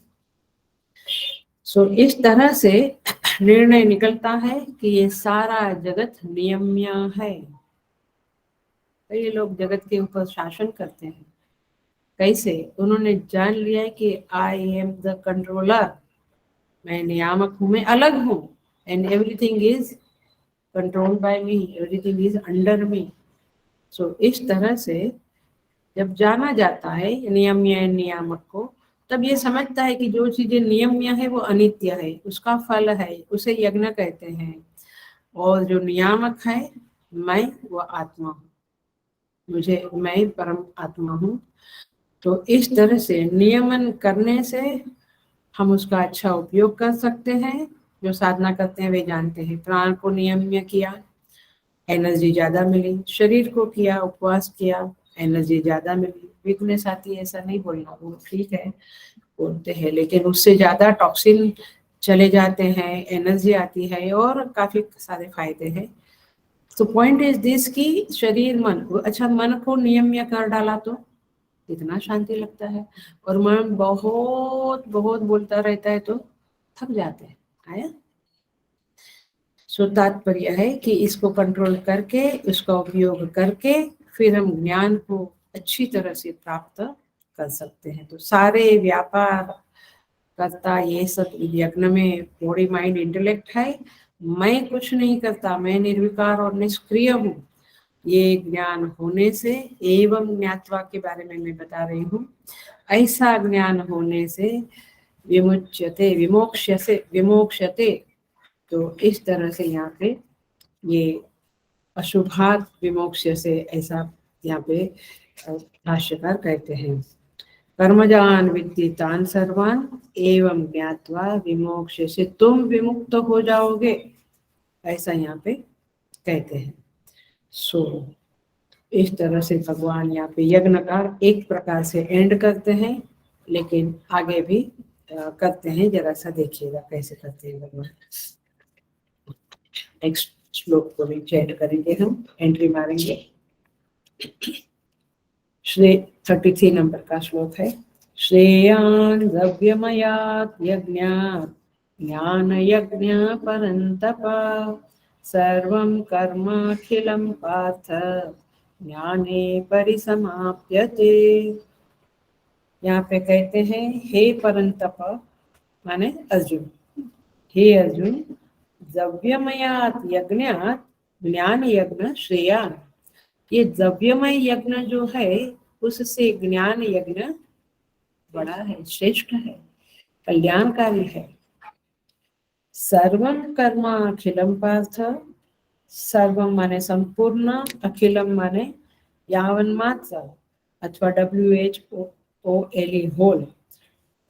सो इस तरह से निर्णय निकलता है कि ये सारा जगत नियम्य है। कई लोग जगत के ऊपर शासन करते हैं। कैसे? उन्होंने जान लिया है कि आई एम द कंट्रोलर, मैं नियामक हूँ, मैं अलग हूँ, and everything is controlled by me, everything is under me. So इस तरह से जब जाना जाता है नियम्य नियामक को, तब ये समझता है कि जो चीजें नियम्य है वो अनित्य है, उसका फल है, उसे यज्ञ कहते हैं। और जो नियामक है, मैं वो आत्मा हूँ, मैं परम आत्मा हूँ। तो इस तरह से नियमन करने से हम उसका अच्छा उपयोग कर सकते हैं। जो साधना करते हैं वे जानते हैं, प्राण को नियम्य किया, एनर्जी ज्यादा मिली, शरीर को किया, उपवास किया, एनर्जी ज्यादा मिली, वीकनेस आती है ऐसा नहीं बोलना, वो ठीक है बोलते हैं, लेकिन उससे ज्यादा टॉक्सिन चले जाते हैं, एनर्जी आती है और काफी सारे फायदे हैं। तो पॉइंट इज दिस कि शरीर मन, अच्छा मन को नियम्य कर डाला तो इतना शांति लगता है, और मन बहुत बहुत बोलता रहता है तो थक जाते हैं। आया? सो तात्पर्य है कि इसको कंट्रोल करके, उसका उपयोग करके फिर हम ज्ञान को अच्छी तरह से प्राप्त कर सकते हैं। तो सारे व्यापार करता ये सब यज्ञ में बॉडी माइंड इंटेलेक्ट है, मैं कुछ नहीं करता, मैं निर्विकार और निष्क्रिय हूँ, ये ज्ञान होने से, एवं ज्ञात्वा के बारे में मैं बता रही हूँ, ऐसा ज्ञान होने से विमुच्यते, विमोक्ष्यते। तो इस तरह से यहाँ पे ये अशुभात विमोक्ष्य से ऐसा यहाँ पे भाष्यकार कहते हैं। कर्मजान विद्धि तान सर्वान एवं ज्ञात्वा विमोक्ष्य से तुम विमुक्त हो जाओगे, ऐसा यहाँ पे कहते हैं। सो इस तरह से भगवान यहाँ पे यज्ञ का एक प्रकार से एंड करते हैं, लेकिन आगे भी करते हैं, जरा सा देखिएगा कैसे करते हैं भगवान। नेक्स्ट श्लोक को भी चैट करेंगे, हम एंट्री मारेंगे। श्रे 33 नंबर का श्लोक है। श्रेयान् द्रव्यमयात् यज्ञात् ज्ञान यज्ञ परन्तप सर्वं कर्माखिलं पार्थ ज्ञाने परिसमाप्यते। यहाँ पे कहते हैं, हे परंतप माने अर्जुन, हे अर्जुन, द्रव्यमयात् यज्ञात् ज्ञान यज्ञ श्रेयान्, ये द्रव्यमय यज्ञ जो है उससे ज्ञान यज्ञ बड़ा है, श्रेष्ठ है, कल्याणकारी है। सर्वं कर्म अखिलम पार्थ, सर्वम माने संपूर्ण, अखिलम माने यावन मात्र अथवा WHOLE होल,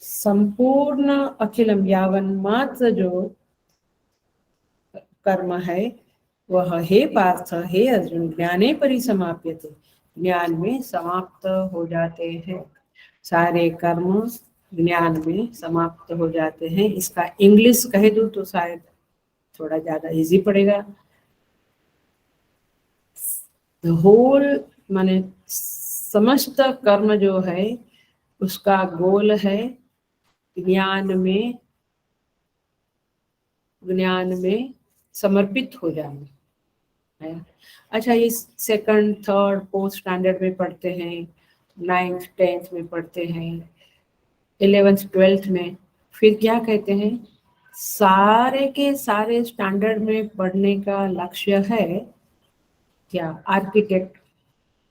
संपूर्ण अखिलम यावन मात्र जो कर्म है वह हे पार्थ, हे अर्जुन, ज्ञाने परिसमाप्यते, ज्ञान में समाप्त हो जाते हैं। सारे कर्म ज्ञान में समाप्त हो जाते हैं। इसका इंग्लिश कह दूं तो शायद थोड़ा ज्यादा इजी पड़ेगा। होल माने समस्त कर्म जो है उसका गोल है ज्ञान में समर्पित हो जाना। अच्छा, ये सेकंड, थर्ड, फोर्थ स्टैंडर्ड में पढ़ते हैं, 9th 10th में पढ़ते हैं, 11th 12th में। फिर क्या कहते हैं, सारे के सारे स्टैंडर्ड में पढ़ने का लक्ष्य है क्या, आर्किटेक्ट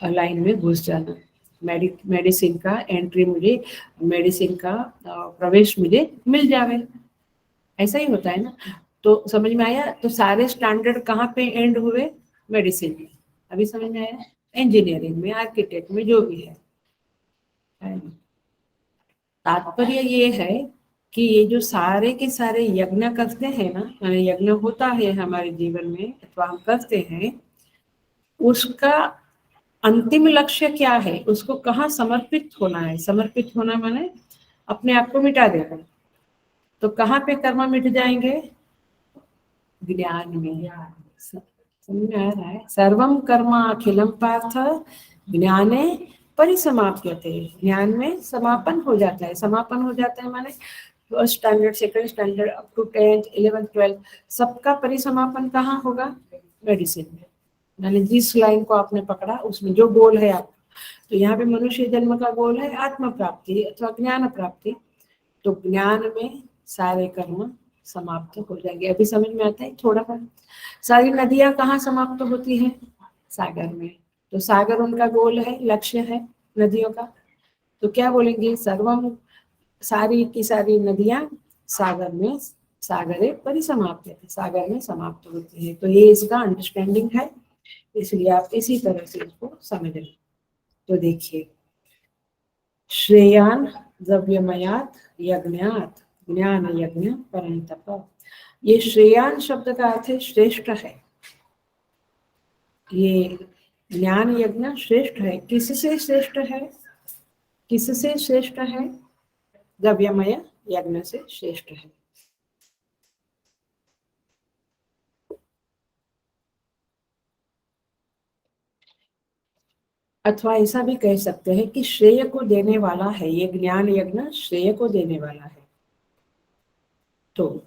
लाइन में घुस जाना, मेडिसिन का एंट्री, मुझे मेडिसिन का प्रवेश मुझे मिल जावे, ऐसा ही होता है ना। तो समझ में आया, तो सारे स्टैंडर्ड कहाँ पे एंड हुए, मेडिसिन में। अभी समझ में आया, इंजीनियरिंग में, आर्किटेक्ट में, जो भी है। तात्पर्य ये है कि ये जो सारे के सारे यज्ञ करते हैं ना, यज्ञ होता है हमारे जीवन में अथवा हम करते हैं, उसका अंतिम लक्ष्य क्या है, उसको कहाँ समर्पित होना है। समर्पित होना माने अपने आप को मिटा देना। तो कहाँ पे कर्म मिट जाएंगे, ज्ञान में। समझ में आ रहा है, सर्वम कर्म अखिलम पार्थ ज्ञाने परिसमाप्यते, ज्ञान में समापन हो जाता है। समापन हो जाता है माने first standard, second standard, up to 10th 11th 12th, सबका परिसमापन कहाँ होगा, मेडिसिन में। यानी जिस लाइन को आपने पकड़ा उसमें जो गोल है आप, तो यहाँ पे मनुष्य जन्म का गोल है आत्म प्राप्ति अथवा ज्ञान प्राप्ति। तो ज्ञान में सारे कर्म समाप्त हो जाएंगे। अभी समझ में आता है थोड़ा सा। सारी नदियां कहाँ समाप्त होती हैं, सागर में। तो सागर उनका गोल है, लक्ष्य है नदियों का। तो क्या बोलेंगे, सर्वम, सारी की सारी नदियां सागर में, सागरे परिसमाप्त है, सागर में समाप्त होती है। तो ये इसका अंडरस्टैंडिंग है, इसलिए आप इसी तरह से इसको समझें। तो देखिए, श्रेयान द्रव्यमयात यज्ञात ज्ञान यज्ञ परंतप, ये श्रेयान शब्द का अर्थ है श्रेष्ठ है। ये ज्ञान यज्ञ श्रेष्ठ है। किससे श्रेष्ठ है? किससे श्रेष्ठ है? द्रव्यमय यज्ञ से श्रेष्ठ है। अथवा ऐसा भी कह सकते हैं कि श्रेय को देने वाला है, ये ज्ञान यज्ञ श्रेय को देने वाला है। तो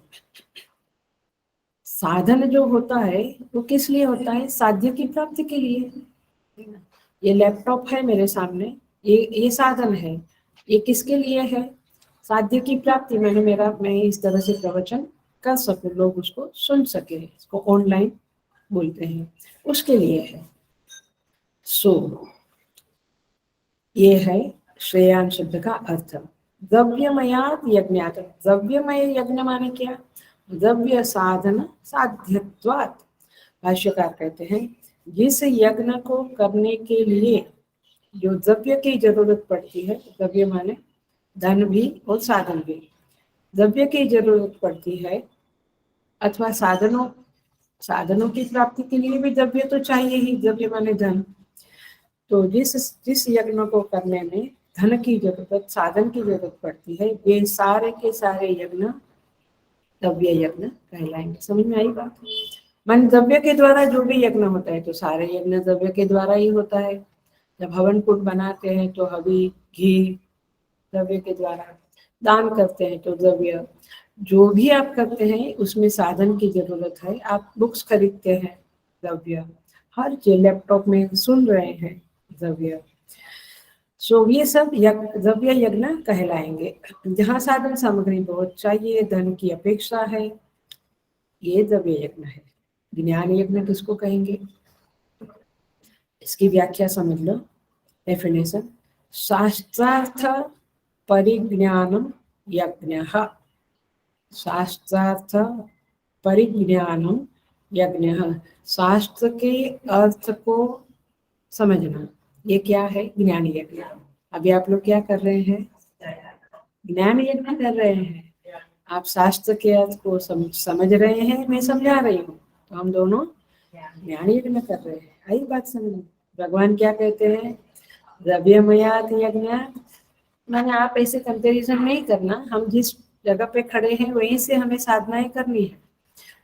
साधन जो होता है वो किस लिए होता है? साध्य की प्राप्ति के लिए। ये लैपटॉप है मेरे सामने, ये साधन है। ये किसके लिए है? साध्य की प्राप्ति। मैं इस तरह से प्रवचन कर सकूं, लोग उसको सुन सके, इसको ऑनलाइन बोलते हैं, उसके लिए है। सो ये है श्रेयान शब्द का अर्थ। द्रव्यमयात यज्ञात। द्रव्यमय यज्ञ माने क्या? द्रव्य साधन साध्यत्वात्। भाष्यकार कहते हैं जिस यज्ञ को करने के लिए जो द्रव्य की जरूरत पड़ती है, द्रव्य माने धन भी और साधन भी, द्रव्य की जरूरत पड़ती है, अथवा साधनों की प्राप्ति के लिए भी द्रव्य तो चाहिए ही, द्रव्य माने धन। तो जिस जिस यज्ञ को करने में धन की जरूरत, साधन की जरूरत पड़ती है, वे सारे के सारे यज्ञ द्रव्य यज्ञ कहलाएंगे। समझ में आई बात? मन द्रव्य के द्वारा जो भी यज्ञ होता है तो सारे यज्ञ द्रव्य के द्वारा ही होता है। जब हवन कुंड बनाते हैं तो हवी घी द्रव्य के द्वारा, दान करते हैं तो द्रव्य, जो भी आप करते हैं उसमें साधन की जरूरत है। आप बुक्स खरीदते हैं, द्रव्य। हर चीज, लैपटॉप में सुन रहे हैं, द्रव्य। सो ये सब द्रव्य यज्ञ कहलाएंगे। जहाँ साधन सामग्री बहुत चाहिए, धन की अपेक्षा है, ये द्रव्य यज्ञ है। ज्ञान यज्ञ किसको कहेंगे? इसकी व्याख्या समझ लो। डेफिनेशन: शास्त्रार्थ परिज्ञानम यज्ञः। शास्त्रार्थ परिज्ञानम यज्ञः। शास्त्र के अर्थ को समझना, ये क्या है? ज्ञान यज्ञ। अभी आप लोग क्या कर रहे हैं? ज्ञान यज्ञ कर रहे हैं। आप शास्त्र के अर्थ को समझ रहे हैं, मैं समझा रही हूँ, तो हम दोनों ज्ञान यज्ञ कर रहे हैं। आई बात समझ? भगवान क्या कहते हैं? द्रव्यमयात यज्ञ। मैंने आप ऐसे कंपेरिजन नहीं करना, हम जिस जगह पे खड़े हैं वहीं से हमें साधनाएं करनी है।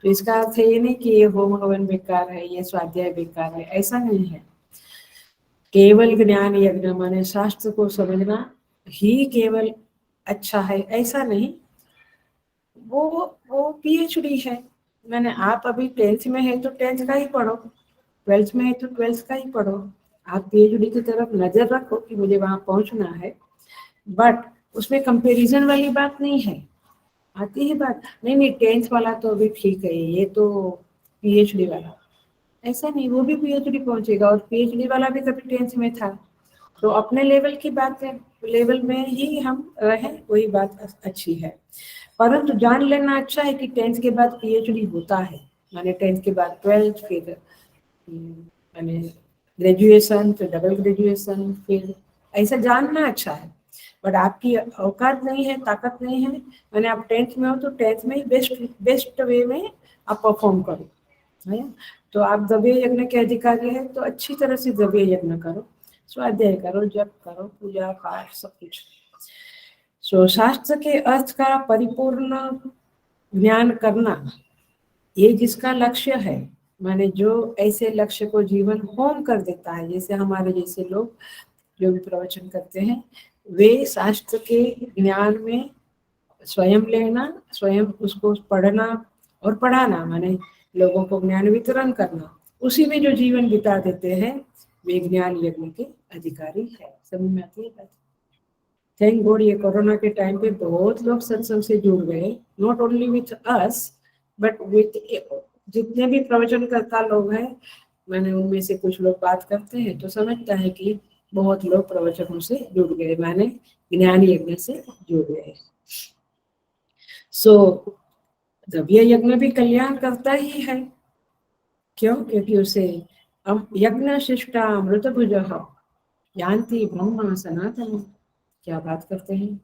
तो इसका अर्थ ये नहीं कि ये होम हवन बेकार है, ये स्वाध्याय बेकार है, ऐसा नहीं है। केवल ज्ञान यज्ञ माने शास्त्र को समझना ही केवल अच्छा है, ऐसा नहीं। वो पीएचडी है। मैंने आप अभी 10th में है तो 10th का ही पढ़ो, 12th में है तो 12th का ही पढ़ो। आप पीएचडी की तरफ नजर रखो कि मुझे वहां पहुंचना है, बट उसमें कंपैरिजन वाली बात नहीं है। आती है बात, नहीं 10th वाला तो अभी ठीक है, ये तो पीएचडी वाला, ऐसा नहीं। वो भी पीएचडी पहुंचेगा, और पीएचडी वाला भी कभी 10th में था। तो अपने लेवल की बात है, लेवल में ही हम रहें, वही बात अच्छी है। परंतु जान लेना अच्छा है कि 10th के बाद पीएचडी होता है, माने 10th के बाद 12th, फिर माने ग्रेजुएशन, फिर डबल ग्रेजुएशन, फिर ऐसा जानना अच्छा है। बट आपकी औकात नहीं है, ताकत नहीं है, मैंने आप 10th में हो तो 10th में ही बेस्ट वे में आप परफॉर्म करो, है। तो आप द्रव्य यज्ञ के अधिकारी है तो अच्छी तरह से द्रव्य यज्ञ करो, स्वाध्याय करो, जप करो, पूजा पाठ सब कुछ। सो शास्त्र के अर्थ का परिपूर्ण ज्ञान करना, ये जिसका लक्ष्य है, माने जो ऐसे लक्ष्य को जीवन होम कर देता है, जैसे हमारे जैसे लोग जो भी प्रवचन करते हैं, वे शास्त्र के ज्ञान में स्वयं लेना, स्वयं उसको पढ़ना और पढ़ाना, माने लोगों को ज्ञान वितरण करना, उसी में जो जीवन बिता देते हैं, वे ज्ञान यज्ञ के अधिकारी है। समझ में आती है बात? थैंक गॉड ये कोरोना के टाइम पे बहुत लोग सत्संग से जुड़ गए, not only with us but with जितने भी प्रवचन करता लोग हैं। मैंने उनमें से कुछ लोग बात करते हैं तो समझता है कि बहुत लोग प्रवचनों से जुड़ गए, माने ज्ञान यज्ञ से जुड़ गए। सो द्रव्य यज्ञ भी कल्याण करता ही है। क्यों? क्योंकि उसे यज्ञ शिष्टा अमृत भुज यान्ति ब्रह्म सनातन। क्या बात करते हैं?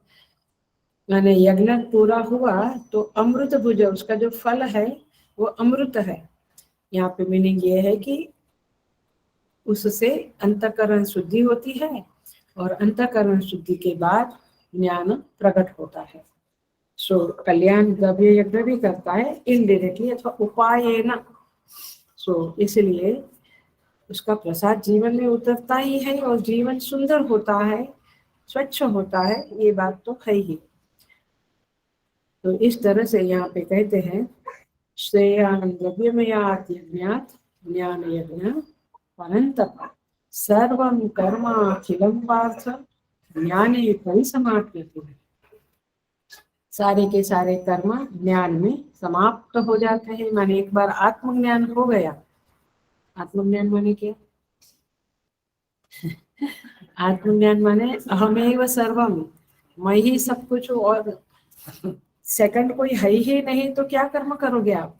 माने यज्ञ पूरा हुआ तो अमृत भुज, उसका जो फल है वो अमृत है। यहाँ पे मीनिंग ये है कि उससे अंतःकरण शुद्धि होती है और अंतःकरण शुद्धि के बाद ज्ञान प्रकट होता है। सो कल्याण द्रव्य यज्ञ भी करता है इनडायरेक्टली अथवा उपाय न। सो इसलिए उसका प्रसाद जीवन में उतरता ही है और जीवन सुंदर होता है, स्वच्छ होता है, ये बात तो है ही। तो इस तरह से यहाँ पे कहते हैं श्रेयान द्रव्यमयात् यज्ञात् ज्ञान यज्ञ परन्तप सर्वं कर्माखिलं पार्थ ज्ञाने परिसमाप्यते। सारे के सारे कर्म ज्ञान में समाप्त हो जाते हैं। माने एक बार आत्मज्ञान हो गया, आत्मज्ञान माने क्या? आत्मज्ञान माने अहमेव सर्वम, मैं ही सब कुछ हूँ और सेकंड कोई है ही नहीं, तो क्या कर्म करोगे आप?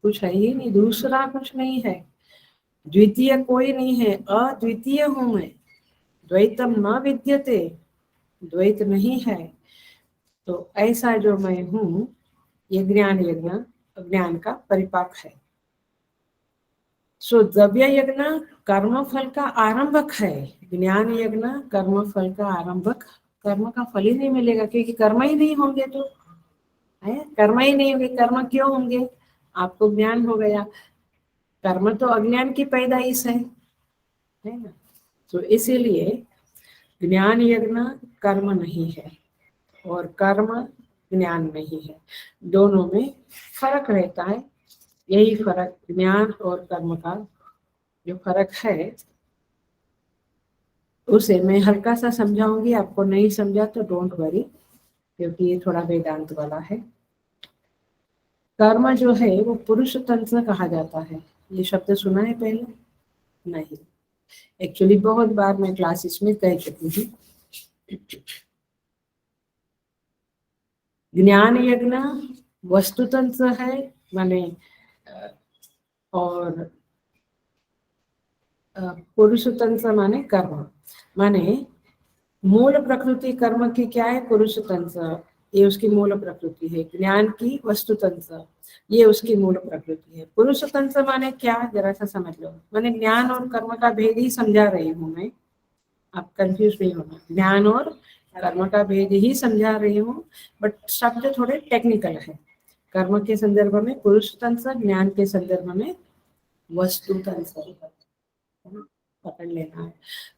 कुछ है ही नहीं, दूसरा कुछ नहीं है, द्वितीय कोई नहीं है, अद्वितीय हूँ मैं, द्वैतम न विद्यते, द्वैत नहीं है। तो ऐसा जो मैं हूँ ये ज्ञान यज्ञ ज्ञान का परिपाक है। सो द्रव्य यज्ञ कर्म फल का आरंभक है, ज्ञान यज्ञ कर्म फल का आरंभक। कर्म का फल ही नहीं मिलेगा क्योंकि कर्म ही नहीं होंगे, तो है कर्म ही नहीं होंगे, कर्म क्यों होंगे? आपको ज्ञान हो गया, कर्म तो अज्ञान की पैदाइश है ना। तो इसीलिए ज्ञान यज्ञ कर्म नहीं है और कर्म ज्ञान नहीं है, दोनों में फर्क रहता है। यही फर्क ज्ञान और कर्म का जो फर्क है उसे मैं हल्का सा समझाऊंगी। आपको नहीं समझा तो डोंट वरी, क्योंकि ये थोड़ा वेदांत वाला है। कर्म जो है वो पुरुष तंत्र कहा जाता है। ये शब्द सुना है पहले? नहीं, एक्चुअली बहुत बार मैं क्लासेस में कह चुकी हूँ। ज्ञान यज्ञ वस्तु तंत्र है, माने और पुरुष तंत्र माने कर्म। माने मूल प्रकृति कर्म की क्या है? पुरुष तंत्र, ये उसकी मूल प्रकृति है। ज्ञान की वस्तु तंत्र, ये उसकी मूल प्रकृति है। पुरुष तंत्र माने क्या, जरा सा समझ लो। माने ज्ञान और कर्म का भेद ही समझा रही हूँ मैं, आप कंफ्यूज नहीं होना। ज्ञान और कर्म का भेद ही समझा रही हूँ, बट शब्द थोड़े टेक्निकल है। कर्म के संदर्भ में पुरुष तंत्र, ज्ञान के संदर्भ में वस्तु तंत्र, पकड़ लेना है।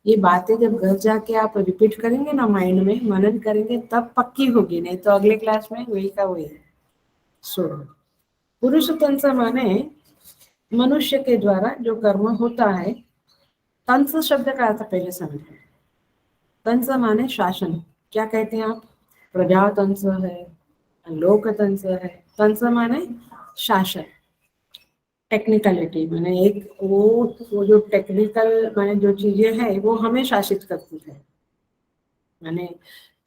ये बातें जब घर जाके आप रिपीट करेंगे ना, माइंड में मनन करेंगे, तब पक्की होगी, नहीं तो अगले क्लास में वही का वही। सो पुरुष तंत्र माने मनुष्य के द्वारा जो कर्म होता है। तंत्र शब्द का अर्थ पहले समझो। तंत्र माने शासन, क्या कहते हैं आप? प्रजातंत्र है, लोकतंत्र है। तंत्र माने शासन, टेक्निकलिटी, माने एक वो जो टेक्निकल माने जो चीजें है वो हमें शासित करती है। माने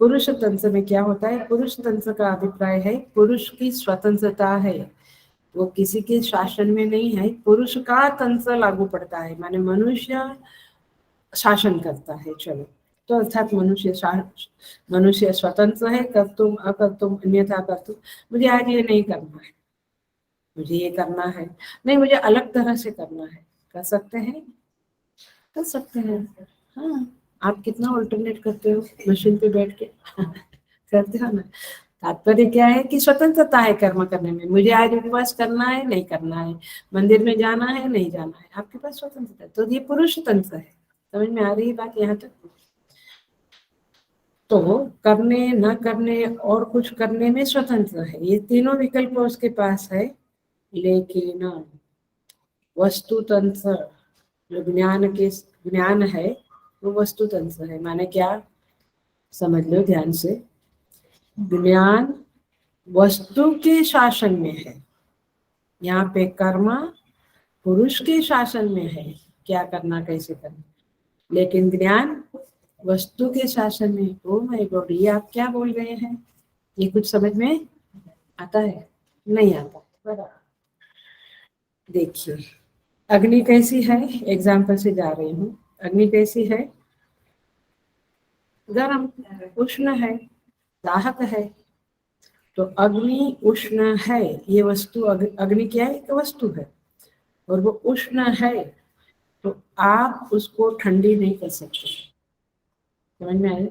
पुरुष तंत्र में क्या होता है? पुरुष तंत्र का अभिप्राय है पुरुष की स्वतंत्रता है, वो किसी के शासन में नहीं है। पुरुष का तंत्र लागू पड़ता है, माने मनुष्य शासन करता है। चलो, तो अर्थात मनुष्य स्वतंत्र है, कर्तुम अकर्तुम अन्यथा कर्तुम। मुझे आज ये नहीं करना है, मुझे ये करना है, नहीं मुझे अलग तरह से करना है, कर सकते हैं, कर सकते हैं। हाँ, आप कितना ऑल्टरनेट करते हो मशीन पे बैठ के करते हो ना। तात्पर्य क्या है कि स्वतंत्रता है कर्म करने में। मुझे आज उपवास करना है, नहीं करना है, मंदिर में जाना है, नहीं जाना है, आपके पास स्वतंत्रता है। तो ये पुरुष तंत्र है। समझ में आ रही है बात यहाँ तक? तो करने न करने और कुछ करने में स्वतंत्र है, ये तीनों विकल्प उसके पास है। लेकिन वस्तु तंत्र जो ज्ञान है वो वस्तु तंत्र है। माने क्या, समझ लो ध्यान से। ज्ञान वस्तु के शासन में है, यहाँ पे कर्म पुरुष के शासन में है, क्या करना कैसे करना। लेकिन ज्ञान वस्तु के शासन में। ओ माय गॉड, ये आप क्या बोल रहे हैं? ये कुछ समझ में आता है? नहीं आता। बराबर। देखिए अग्नि कैसी है, एग्जाम्पल से जा रही हूँ। अग्नि कैसी है? गर्म, उष्ण है, दाहक है। तो अग्नि उष्ण है, ये वस्तु अग्नि क्या है? एक वस्तु है और वो उष्ण है। तो आप उसको ठंडी नहीं कर सकते। समझ में आए?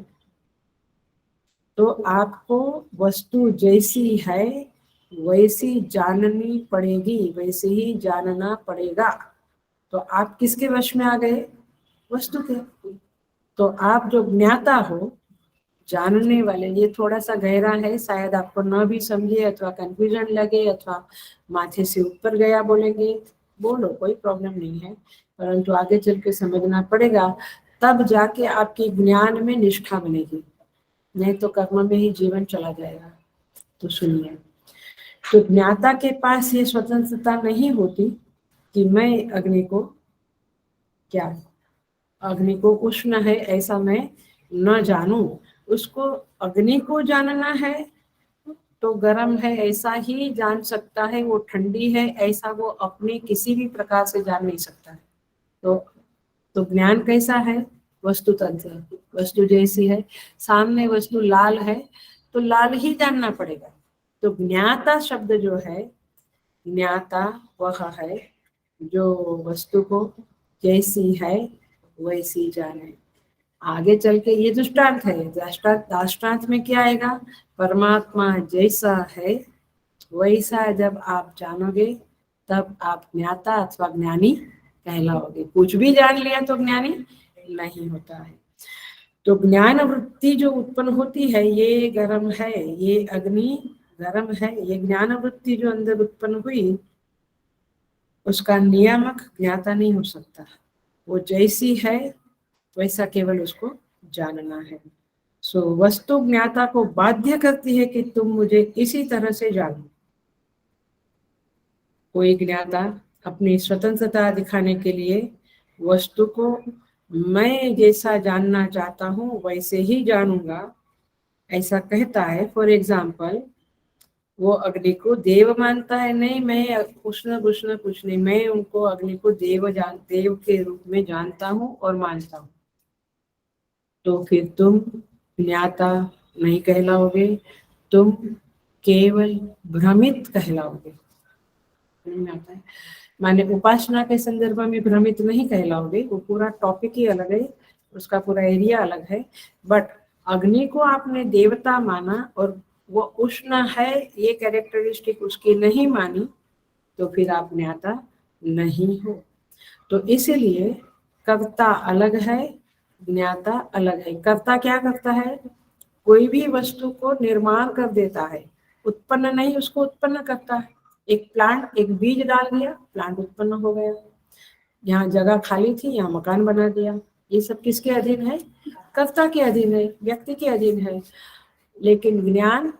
तो आपको वस्तु जैसी है वैसी जाननी पड़ेगी, वैसे ही जानना पड़ेगा। तो आप किसके वश में आ गए? वस्तु के। तो आप जो ज्ञाता हो, जानने वाले, ये थोड़ा सा गहरा है, शायद आपको न भी समझे अथवा कंफ्यूजन लगे अथवा माथे से ऊपर गया बोलेंगे, बोलो, कोई प्रॉब्लम नहीं है, परंतु आगे चल के समझना पड़ेगा, तब जाके आपकी ज्ञान में निष्ठा बनेगी, नहीं तो कर्म में ही जीवन चला जाएगा। तो सुनिए, तो ज्ञाता के पास ये स्वतंत्रता नहीं होती कि मैं अग्नि को, क्या अग्नि को उष्ण है ऐसा मैं न जानूं, उसको अग्नि को जानना है तो गर्म है ऐसा ही जान सकता है, वो ठंडी है ऐसा वो अपने किसी भी प्रकार से जान नहीं सकता है। तो ज्ञान कैसा है? वस्तु तंत्र, वस्तु जैसी है, सामने वस्तु लाल है तो लाल ही जानना पड़ेगा। तो ज्ञाता शब्द जो है, ज्ञाता वह है जो वस्तु को जैसी है वैसी जाने। आगे चल के ये दृष्टांत है, दृष्टांत में क्या आएगा? परमात्मा जैसा है वैसा जब आप जानोगे तब आप ज्ञाता अथवा ज्ञानी कहलाओगे। कुछ भी जान लिया तो ज्ञानी नहीं होता है। तो ज्ञान वृत्ति जो उत्पन्न होती है, ये गर्म है, ये अग्नि गर्म है, ये ज्ञान वृत्ति जो अंदर उत्पन्न हुई, उसका नियामक ज्ञाता नहीं हो सकता। वो जैसी है वैसा केवल उसको जानना है। सो वस्तु ज्ञाता को बाध्य करती है कि तुम मुझे इसी तरह से जानो। कोई ज्ञाता अपनी स्वतंत्रता दिखाने के लिए वस्तु को मैं जैसा जानना चाहता हूँ वैसे ही जानूंगा ऐसा कहता है। फॉर एग्जाम्पल, वो अग्नि को देव मानता है, नहीं मैं उष्ण उष्ण कुछ नहीं, मैं उनको अग्नि को देव के रूप में जानता हूँ और मानता हूँ। तो फिर तुम ज्ञाता नहीं कहलाओगे, तुम केवल भ्रमित कहलाओगे। में आता है, माने उपासना के संदर्भ में भ्रमित नहीं कहलाओगे, वो पूरा टॉपिक ही अलग है, उसका पूरा एरिया अलग है। बट अग्नि को आपने देवता माना और वो उष्ण है ये कैरेक्टरिस्टिक उसकी नहीं मानी, तो फिर आप ज्ञाता नहीं हो। तो इसीलिए कर्ता अलग है, ज्ञाता अलग है। कर्ता क्या करता है? कोई भी वस्तु को निर्माण कर देता है, उत्पन्न नहीं, उसको उत्पन्न करता है। एक प्लांट, एक बीज डाल दिया, प्लांट उत्पन्न हो गया। यहाँ जगह खाली थी, यहाँ मकान बना दिया। ये सब किसके अधीन है? कर्ता के अधीन है, व्यक्ति के अधीन है। लेकिन ज्ञान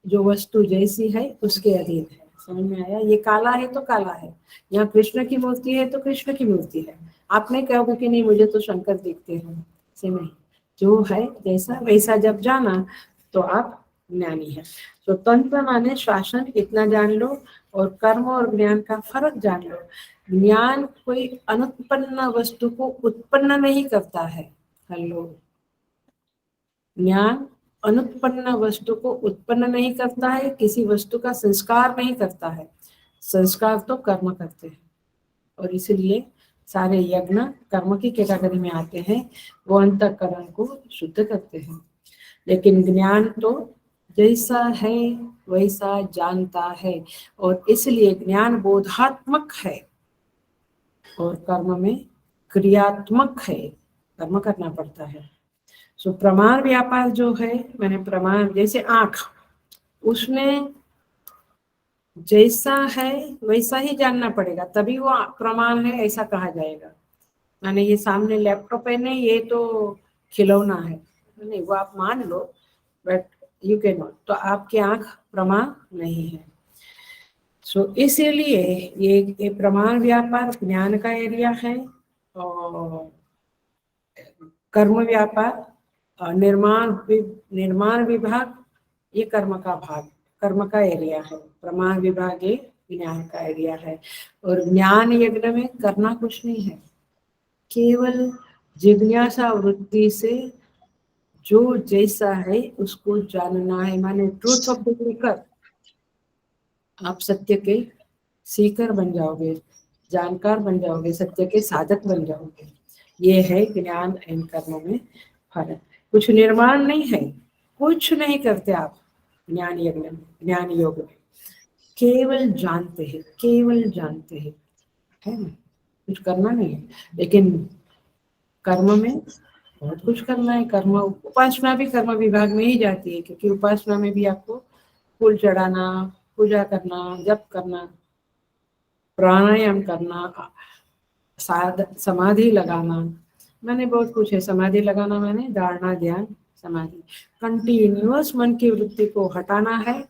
जो वस्तु जैसी है उसके अधीन है। समझ में आया? ये काला है तो काला है, यहाँ कृष्ण की मूर्ति है तो कृष्ण की मूर्ति है। आप नहीं कहोगे कि नहीं मुझे तो शंकर दिखते हैं, से नहीं, जो है जैसा वैसा जब जाना तो आप ज्ञानी है। तो तंत्र माने शासन, इतना जान लो, और कर्म और ज्ञान का फर्क जान लो। ज्ञान कोई अनुत्पन्न वस्तु को उत्पन्न नहीं करता है। हेलो, ज्ञान अनुत्पन्न वस्तु को उत्पन्न नहीं करता है, किसी वस्तु का संस्कार नहीं करता है। संस्कार तो कर्म करते हैं, और इसलिए सारे यज्ञ कर्म की कैटेगरी में आते हैं। वो अंतःकरण को शुद्ध करते हैं। लेकिन ज्ञान तो जैसा है वैसा जानता है, और इसलिए ज्ञान बोधात्मक है और कर्म में क्रियात्मक है, कर्म करना पड़ता है। सो प्रमाण व्यापार जो है, मैंने प्रमाण जैसे आंख, उसमें जैसा है वैसा ही जानना पड़ेगा, तभी वो प्रमाण है ऐसा कहा जाएगा। माने ये सामने लैपटॉप है, नहीं ये तो खिलौना है, नहीं, वो आप मान लो, बट यू कैन नॉट, तो आपकी आंख प्रमाण नहीं है। सो इसीलिए ये प्रमाण व्यापार ज्ञान का एरिया है, और कर्म व्यापार निर्माण विभाग ये कर्म का भाग, कर्म का एरिया है। प्रमाण विभाग ये ज्ञान का एरिया है। और ज्ञान यज्ञ में करना कुछ नहीं है, केवल जिज्ञासा वृत्ति से जो जैसा है उसको जानना है। माने ट्रूथ ऑफ द सीकर, आप सत्य के सीकर बन जाओगे। जानकार बन जाओगे, सत्य के साधक बन जाओगे। ये है ज्ञान एंड कर्म में फर्क। कुछ निर्माण नहीं है, कुछ नहीं करते आप ज्ञान यज्ञ में, ज्ञान योग में, केवल जानते हैं, केवल जानते हैं, है ना, कुछ करना नहीं है। लेकिन कर्म में बहुत कुछ करना है। कर्म उपासना भी कर्म विभाग में ही जाती है, क्योंकि उपासना में भी आपको फूल चढ़ाना, पूजा करना, जप करना, प्राणायाम करना, समाधि लगाना, मैंने बहुत कुछ है। समाधि लगाना मैंने धारणा, ध्यान, समाधि, कंटिन्यूअस मन की वृत्ति को हटाना है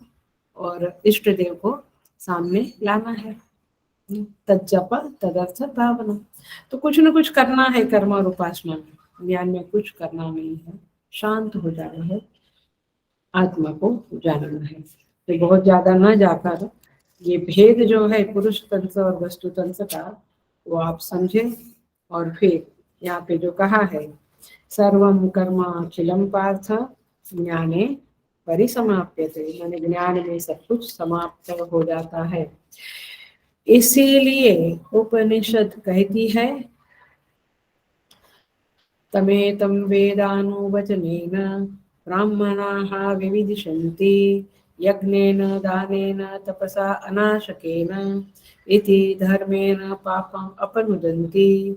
और इष्ट देव को सामने लाना है। तज्जप तदर्थ भावना। तो कुछ न कुछ करना है कर्म और उपासना में। ज्ञान में कुछ करना नहीं है, शांत हो जाना है, आत्मा को जानना है। तो बहुत ज्यादा न जाकर ये भेद जो है पुरुष तंत्र और वस्तु तंत्र का, वो आप समझे। और फिर यहाँ पे जो कहा है, सर्वम कर्म अखिलम पार्थ ज्ञाने परिसमाप्यते, माने ज्ञान में सब कुछ समाप्त हो जाता है। इसीलिए उपनिषद कहती है, तमेतं वेदानुवचनेन ब्राह्मणाः विविदिशन्ति यज्ञेन दानेन तपसा अनाशकेन इति धर्मेण पापम् अपनुदन्ति।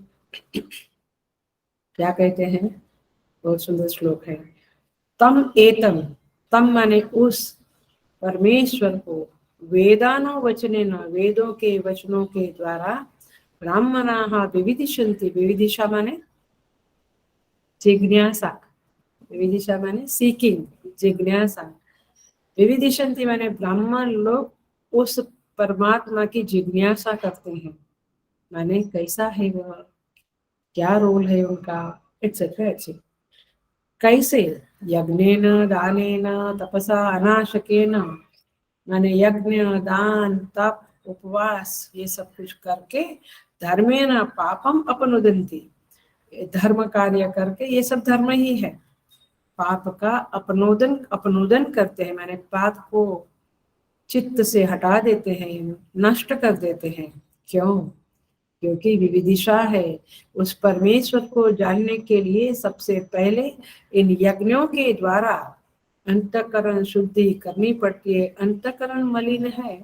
क्या कहते हैं, बहुत सुंदर श्लोक है। तम एतम, तम माने उस परमेश्वर को, वेदानो वचनेन, वेदों के वचनों के द्वारा, ब्राह्मणाः विविदिशन्ति, विविदिशा माने जिज्ञासा, विविदिशा माने सीकिंग, जिज्ञासा, विविदिशन्ति माने ब्राह्मण लोग उस परमात्मा की जिज्ञासा करते हैं, माने कैसा है वह, क्या रोल है उनका, एक्सेट्रा एक्सेट्रा। कैसे, यज्ञेन दानेन तपसा अनाशकेन, माने यज्ञ, दान, तप, उपवास, ये सब कुछ करके, धर्मेण पापम अपनुदन्ति, धर्म कार्य करके, ये सब धर्म ही है, पाप का अपनोदन करते हैं, माने पाप को चित्त से हटा देते हैं, नष्ट कर देते हैं। क्यों? क्योंकि विविदिशा है। उस परमेश्वर को जानने के लिए सबसे पहले इन यज्ञों के द्वारा अंतःकरण शुद्धि करनी पड़ती है। अंतःकरण मलिन है,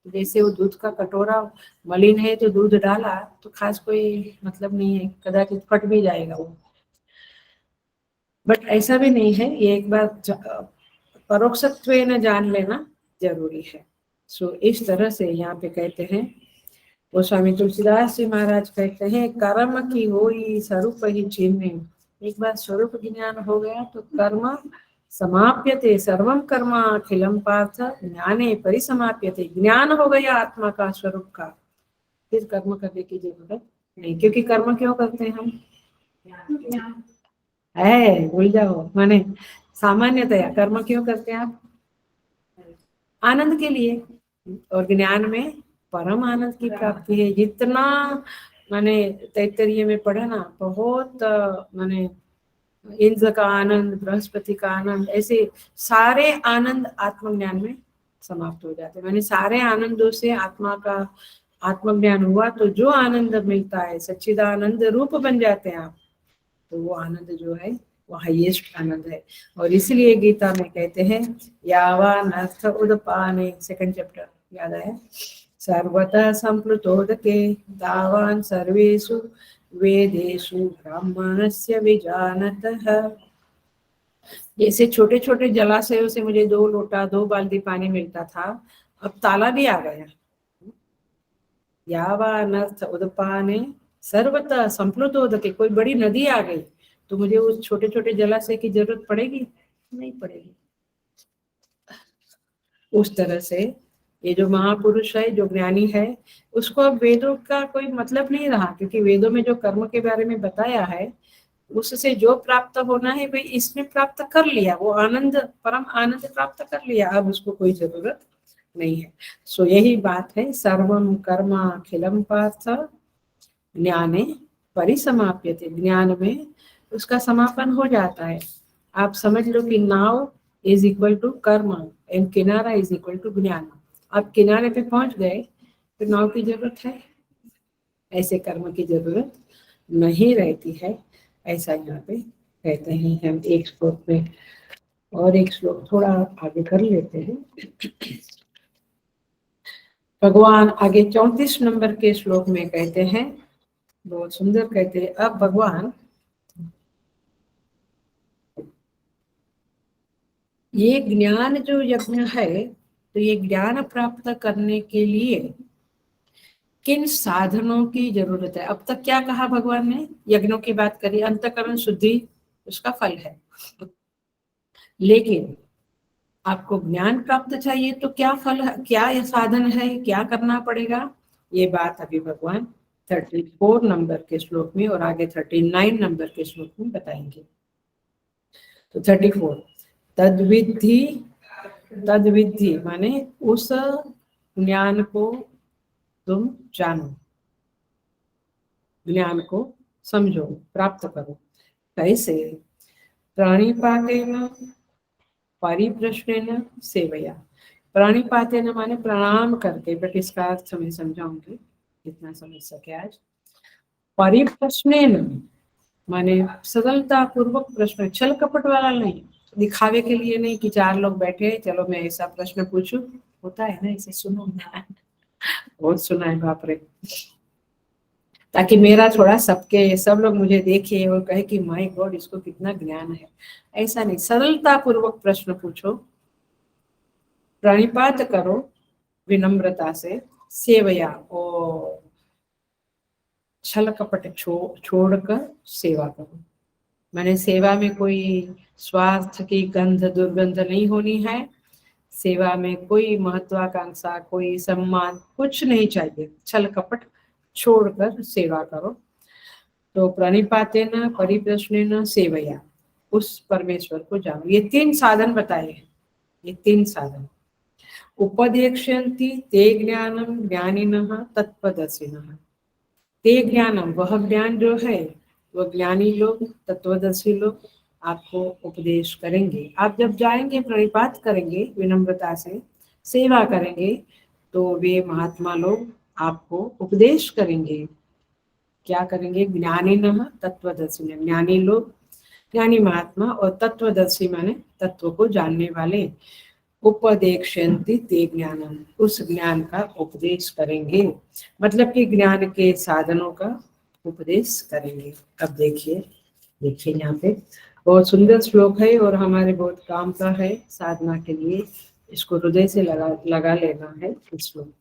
जैसे वो दूध का कटोरा मलिन है तो दूध डाला तो खास कोई मतलब नहीं है, कदाचित फट भी जाएगा वो। बट ऐसा भी नहीं है, ये एक बार परोक्षत्वेन जान लेना जरूरी है। सो इस तरह से यहाँ पे कहते हैं, वो स्वामी तुलसीदास जी महाराज कहते हैं, कर्म की होई स्वरूप ही चिन्ह। एक बार स्वरूप ज्ञान हो गया तो कर्म समाप्यते, सर्वम कर्म अखिलम पार्थ ज्ञाने परिसमाप्यते। ज्ञान हो गया आत्मा का, स्वरूप का, फिर कर्म करने की जरूरत नहीं। क्योंकि कर्म क्यों करते हैं हम, है भूल जाओ, माने सामान्यतया कर्म क्यों करते हैं आप, आनंद के लिए। और ज्ञान में परम आनंद की प्राप्ति है। जितना माने तैत्तरीय में पढ़ा ना, बहुत माने इंद्र का आनंद, बृहस्पति का आनंद, ऐसे सारे आनंद आत्मज्ञान में समाप्त हो जाते हैं। माने सारे आनंदों से आत्मा का आत्मज्ञान हुआ तो जो आनंद मिलता है, सच्चिदानंद रूप बन जाते हैं आप, तो वो आनंद जो है वो हाईएस्ट आनंद है। और इसलिए गीता में कहते हैं, यावान अर्थ उदपाने, सेकंड चैप्टर याद आया, सर्वतः संप्लुतोदके तावान सर्वेषु वेदेषु ब्राह्मणस्य विजानतः। जैसे छोटे छोटे जलाशयों से मुझे 2 लोटा 2 बाल्टी पानी मिलता था, अब ताला भी आ गया। यावान अर्थ उदपाने सर्वतः संप्लुतोदके, कोई बड़ी नदी आ गई तो मुझे उस छोटे छोटे जलाशय की जरूरत पड़ेगी, नहीं पड़ेगी। उस तरह से ये जो महापुरुष है, जो ज्ञानी है, उसको अब वेदों का कोई मतलब नहीं रहा, क्योंकि वेदों में जो कर्म के बारे में बताया है उससे जो प्राप्त होना है भाई इसने प्राप्त कर लिया, वो आनंद, परम आनंद प्राप्त कर लिया, अब उसको कोई जरूरत नहीं है। सो यही बात है, सर्वम कर्म अखिलम पार्थ ज्ञाने परिसमाप्यते, ज्ञान में उसका समापन हो जाता है। आप समझ लो कि नाव इज इक्वल टू कर्म एंड किनारा इज इक्वल टू ज्ञान। आप किनारे पे पहुंच गए तो नाव की जरूरत है ऐसे कर्म की जरूरत नहीं रहती है, ऐसा यहाँ पे कहते हैं। हम एक श्लोक में और एक श्लोक थोड़ा आगे कर लेते हैं। भगवान आगे 34 नंबर के श्लोक में कहते हैं, बहुत सुंदर कहते हैं। अब भगवान ये ज्ञान जो यज्ञ है, तो ये ज्ञान प्राप्त करने के लिए किन साधनों की जरूरत है। अब तक क्या कहा भगवान ने, यज्ञों की बात करी, अंतःकरण शुद्धि उसका फल है, लेकिन आपको ज्ञान प्राप्त चाहिए तो क्या फल है, क्या ये साधन है, क्या करना पड़ेगा, ये बात अभी भगवान 34 नंबर के श्लोक में और आगे 39 नंबर के श्लोक में बताएंगे। तो 34, तद्विधि, तद्विधि माने उस ज्ञान को तुम जानो, ज्ञान को समझो, प्राप्त करो। कैसे, प्राणिपातेन परिप्रश्नेन सेवया। प्राणिपातेन माने प्रणाम करके, बट इसका अर्थ मैं समझाऊंगी जितना समझ सके आज। परिप्रश्नेन माने सरलता पूर्वक प्रश्न, छल कपट वाला नहीं, दिखावे के लिए नहीं कि चार लोग बैठे चलो मैं ऐसा प्रश्न पूछूं, होता है ना इसे, सुनो ना बहुत सुना है बाप रे, ताकि मेरा थोड़ा सबके सब लोग मुझे देखे और कहे कि माय गॉड इसको कितना ज्ञान है। ऐसा नहीं, सरलता पूर्वक प्रश्न पूछो, प्रणिपात करो विनम्रता से, सेवया और छल कपट छोड़कर सेवा करो। मैंने सेवा में कोई स्वार्थ की गंध दुर्गंध नहीं होनी है, सेवा में कोई महत्वाकांक्षा कोई सम्मान कुछ नहीं चाहिए, छल कपट छोड़कर सेवा करो। तो प्रणिपातेन परिप्रश्नेन सेवया, उस परमेश्वर को जानो। ये 3 साधन बताए हैं, ये 3 साधन। उपदेक्ष्यन्ति ते ज्ञानम ज्ञानिनः तत्त्वदर्शिनः। ते ज्ञानम, वह ज्ञान जो है वह ज्ञानी लोग, तत्वदर्शी लोग आपको उपदेश करेंगे। आप जब जाएंगे प्रणिपात करेंगे विनम्रता से, सेवा करेंगे, तो वे महात्मा लोग आपको उपदेश करेंगे। क्या करेंगे, ज्ञानी नः तत्वदर्शी, ज्ञानी लोग, ज्ञानी महात्मा, और तत्वदर्शी माने तत्व को जानने वाले। उपदेक्ष्यन्ति ते ज्ञानम, उस ज्ञान का उपदेश करेंगे, मतलब कि ज्ञान के साधनों का उपदेश करेंगे। अब देखिए, देखिए यहाँ पे बहुत सुंदर श्लोक है और हमारे बहुत काम का है साधना के लिए, इसको हृदय से लगा लेना है इस श्लोक।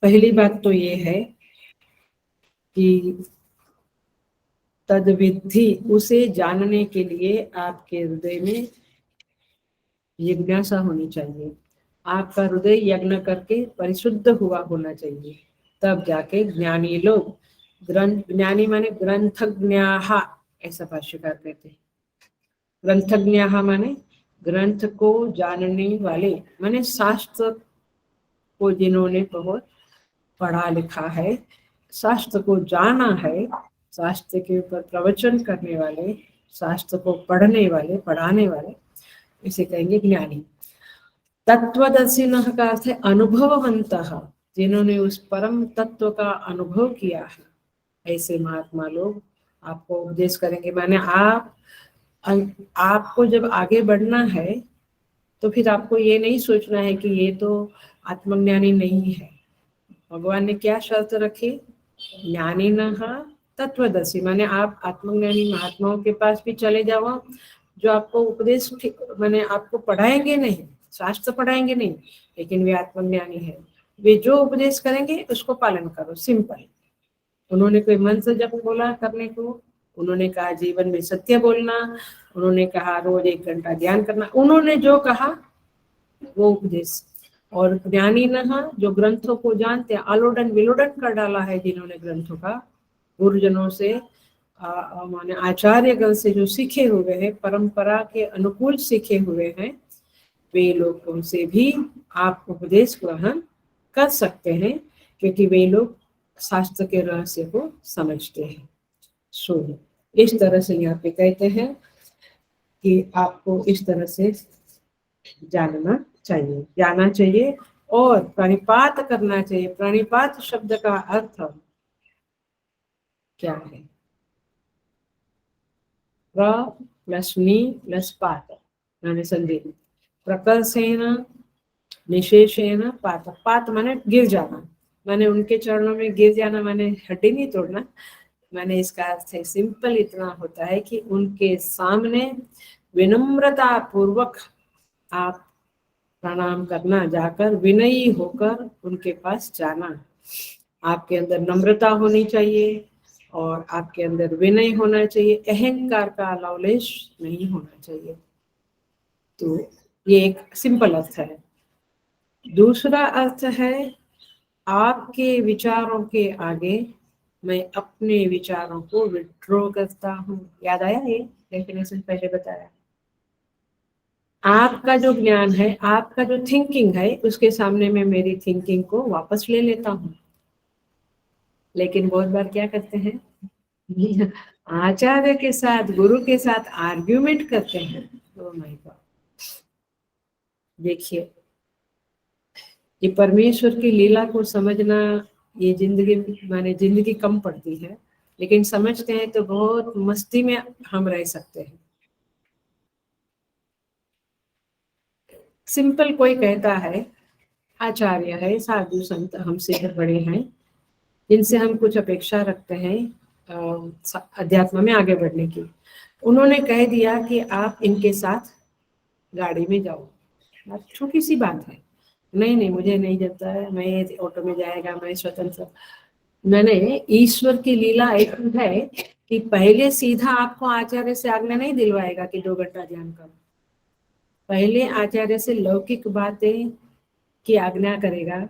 पहली बात तो ये है कि तद्विधि, उसे जानने के लिए आपके हृदय में जिज्ञासा होनी चाहिए, आपका हृदय यज्ञ करके परिशुद्ध हुआ होना चाहिए, तब जाके ज्ञानी लोग, ग्रंथ ज्ञानी माने ग्रंथज्ञाः, ऐसा भाष्यकार कहते हैं। ग्रंथज्ञाः माने ग्रंथ को जानने वाले, माने शास्त्र को जिन्होंने बहुत पढ़ा लिखा है, शास्त्र को जाना है, शास्त्र के ऊपर प्रवचन करने वाले, शास्त्र को पढ़ने वाले, पढ़ाने वाले, इसे कहेंगे ज्ञानी। तत्वदर्शिनः का अर्थ है अनुभववन्तः, जिन्होंने उस परम तत्व का अनुभव किया है, ऐसे महात्मा लोग आपको उपदेश करेंगे। माने आपको जब आगे बढ़ना है तो फिर आपको ये नहीं सोचना है कि ये तो आत्मज्ञानी नहीं है। भगवान ने क्या शर्त रखी, ज्ञानिनः तत्वदर्शी, माने आप आत्मज्ञानी महात्माओं के पास भी चले जाओ, जो आपको उपदेश माने आपको पढ़ाएंगे नहीं, शास्त्र पढ़ाएंगे नहीं, लेकिन वे आत्मज्ञानी है, वे जो उपदेश करेंगे उसको पालन करो, सिंपल। उन्होंने कोई मंत्र जप बोला करने को, उन्होंने कहा जीवन में सत्य बोलना, उन्होंने कहा रोज 1 घंटा ध्यान करना, उन्होंने जो कहा वो उपदेश। और ज्ञानी नहा, जो ग्रंथों को जानते हैं, आलोडन विलोडन कर डाला है जिन्होंने ग्रंथों का, गुरुजनों से माने आचार्यगण से जो सीखे हुए हैं, परंपरा के अनुकूल सीखे हुए हैं, वे लोग, उनसे भी आप उपदेश ग्रहण कर सकते हैं, क्योंकि वे लोग शास्त्र के रहस्य को समझते हैं। सो इस तरह से यहाँ पे कहते हैं कि आपको इस तरह से जानना चाहिए, जाना चाहिए और प्रणिपात करना चाहिए। प्रणिपात शब्द का अर्थ क्या है? प्र प्लस नी प्लस पात माने संधि। प्रकर्षेण निशेषेण पात। पात माने गिर जाना, माने उनके चरणों में गिर जाना, माने हड्डी नहीं तोड़ना। माने इसका अर्थ है सिंपल इतना होता है कि उनके सामने विनम्रता पूर्वक आप प्रणाम करना, जाकर विनयी होकर उनके पास जाना। आपके अंदर नम्रता होनी चाहिए और आपके अंदर विनय होना चाहिए, अहंकार का लवलेश नहीं होना चाहिए। तो ये एक सिंपल अर्थ है। दूसरा अर्थ है आपके विचारों के आगे मैं अपने विचारों को विड्रॉ करता हूँ। याद आया? ये डेफिनेशन पहले बताया। आपका जो ज्ञान है, आपका जो थिंकिंग है, उसके सामने मैं मेरी थिंकिंग को वापस ले लेता हूँ। लेकिन बहुत बार क्या करते हैं, आचार्य के साथ, गुरु के साथ आर्ग्यूमेंट करते हैं। Oh my God! देखिए, ये परमेश्वर की लीला को समझना, ये जिंदगी माने जिंदगी कम पड़ती है, लेकिन समझते हैं तो बहुत मस्ती में हम रह सकते हैं। सिंपल कोई कहता है, आचार्य है, साधु संत हमसे बड़े हैं, जिनसे हम कुछ अपेक्षा रखते हैं अध्यात्म में आगे बढ़ने की। उन्होंने कह दिया कि आप इनके साथ गाड़ी में जाओ। छोटी सी बात है, नहीं नहीं मुझे नहीं जाता है, मैं ऑटो में जाएगा, मैं स्वतंत्र। मैंने ईश्वर की लीला एक है कि पहले सीधा आपको आचार्य से आज्ञा नहीं दिलवाएगा कि 2 घंटा ध्यान करो। पहले आचार्य से लौकिक बातें की आज्ञा करेगा,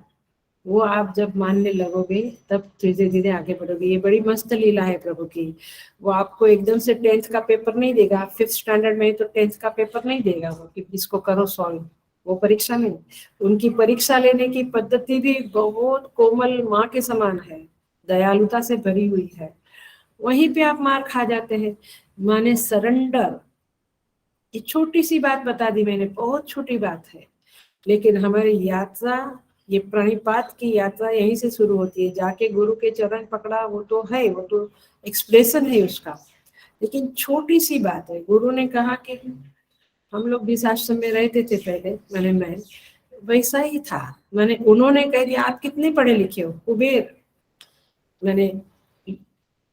वो आप जब मानने लगोगे तब धीरे धीरे आगे बढ़ोगे। ये बड़ी मस्त लीला है प्रभु की। वो आपको एकदम से 10th का पेपर नहीं देगा, 5th स्टैंडर्ड में तो 10th का पेपर नहीं देगा वो कि इसको करो सॉल्व। वो परीक्षा नहीं, उनकी परीक्षा लेने की पद्धति भी बहुत कोमल माँ के समान है, दयालुता से भरी हुई है। वहीं पे आप मार खा जाते हैं। माने सरेंडर। ये छोटी सी बात बता दी मैंने, बहुत छोटी बात है, लेकिन हमारी यात्रा, ये प्रणिपात की यात्रा यहीं से शुरू होती है। जाके गुरु के चरण पकड़ा, वो तो है, वो तो एक्सप्रेशन है उसका, लेकिन छोटी सी बात है। गुरु ने कहा कि हम लोग जिस आश्रम में रहते थे पहले, मैंने मैं वैसा ही था। मैंने उन्होंने कह दिया आप कितने पढ़े लिखे हो, कुबेर। मैंने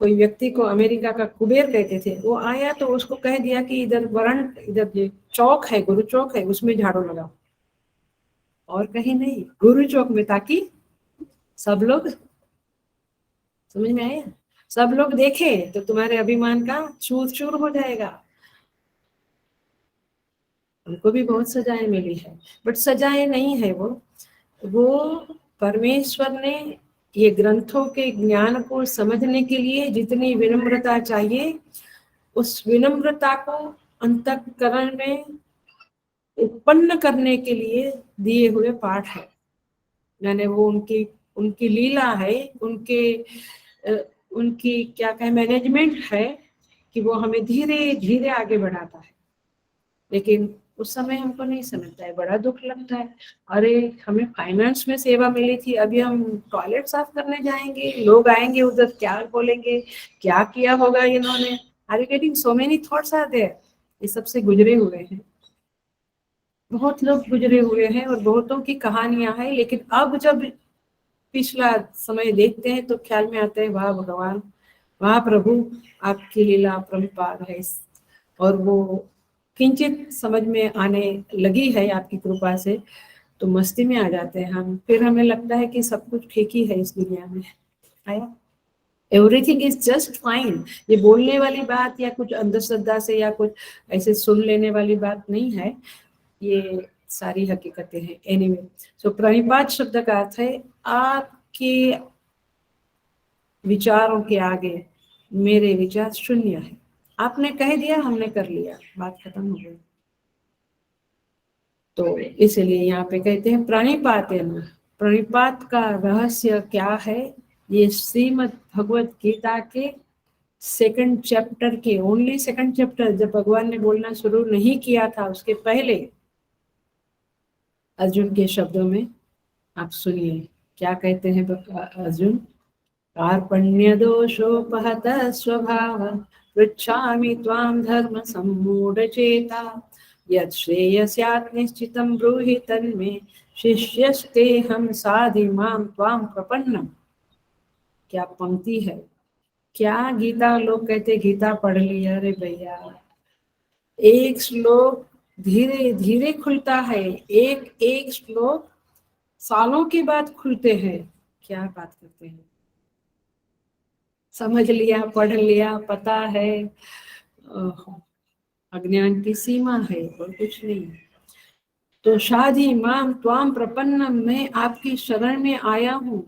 कोई व्यक्ति को अमेरिका का कुबेर कहते थे, वो आया तो उसको कह दिया कि इधर वरण, इधर जो चौक है, गुरु चौक है, उसमें झाड़ू लगाओ, और कहीं नहीं, गुरु चौक में, ताकि सब लोग, समझ में आया, सब लोग देखे तो तुम्हारे अभिमान का चूर चूर हो जाएगा। उनको भी बहुत सजाएं मिली है, बट सजाएं नहीं है वो परमेश्वर ने ये ग्रंथों के ज्ञान को समझने के लिए जितनी विनम्रता चाहिए, उस विनम्रता को अंतःकरण में उत्पन्न करने के लिए दिए हुए पाठ है। यानी वो उनकी उनकी लीला है, उनकी क्या कहे, मैनेजमेंट है कि वो हमें धीरे धीरे आगे बढ़ाता है। लेकिन उस समय हमको नहीं समझता है, बड़ा दुख लगता है। अरे हमें फाइनेंस में सेवा मिली थी, अभी हम टॉयलेट साफ करने जाएंगे, लोग आएंगे उधर, क्या बोलेंगे, क्या किया होगा इन्होंने। Are you getting so many thoughts are there. ये सबसे गुजरे हुए हैं, बहुत लोग गुजरे हुए हैं और बहुतों की कहानियां हैं। लेकिन अब जब पिछला समय देखते हैं तो ख्याल में आता है, वाह भगवान, वाह प्रभु, आपकी लीला परम्पार है। और वो किंचित समझ में आने लगी है आपकी कृपा से, तो मस्ती में आ जाते हैं हम। फिर हमें लगता है कि सब कुछ ठीक ही है इस दुनिया में। आया, एवरीथिंग इज जस्ट फाइन। ये बोलने वाली बात या कुछ अंधश्रद्धा से या कुछ ऐसे सुन लेने वाली बात नहीं है, ये सारी हकीकतें हैं। एनीवे, सो प्रणिपात शब्द का अर्थ है आपके विचारों के आगे मेरे विचार शून्य है। आपने कह दिया, हमने कर लिया, बात खत्म हो गई। तो इसलिए यहाँ पे कहते हैं प्रणिपात। प्रणिपात का रहस्य क्या है? ये श्रीमद् भगवत गीता के 2nd चैप्टर के, ओनली 2nd चैप्टर, जब भगवान ने बोलना शुरू नहीं किया था उसके पहले अर्जुन के शब्दों में आप सुनिए क्या कहते हैं अर्जुन। कार्पण्य दोषोपहत स्वभाव पृच्छामि त्वां धर्म सम्मूढ़चेता यत् श्रेयस्यात् निश्चितं ब्रूहि तन्मे शिष्यस्तेऽहं साधिमां त्वां प्रपन्नम्। क्या पंक्ति है। क्या गीता, लोग कहते गीता पढ़ लिया, अरे भैया एक श्लोक धीरे धीरे खुलता है, एक एक श्लोक सालों के बाद खुलते हैं। क्या बात करते हैं। समझ लिया, पढ़ लिया, पता है, अज्ञान की सीमा है और कुछ नहीं। तो शादी माम त्वाम प्रपन्नम, मैं आपकी शरण में आया हूँ।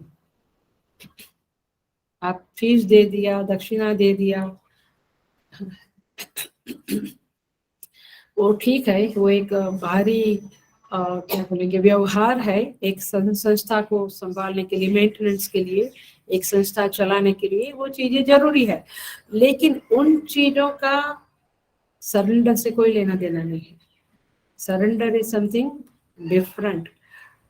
आप फीस दे दिया, दक्षिणा दे दिया, वो ठीक है, वो एक बाहरी क्या बोलेंगे व्यवहार है। एक संस्था को संभालने के लिए, मेंटेनेंस के लिए, एक संस्था चलाने के लिए वो चीजें जरूरी है, लेकिन उन चीजों का सरेंडर से कोई लेना देना नहीं है। Surrender is something different.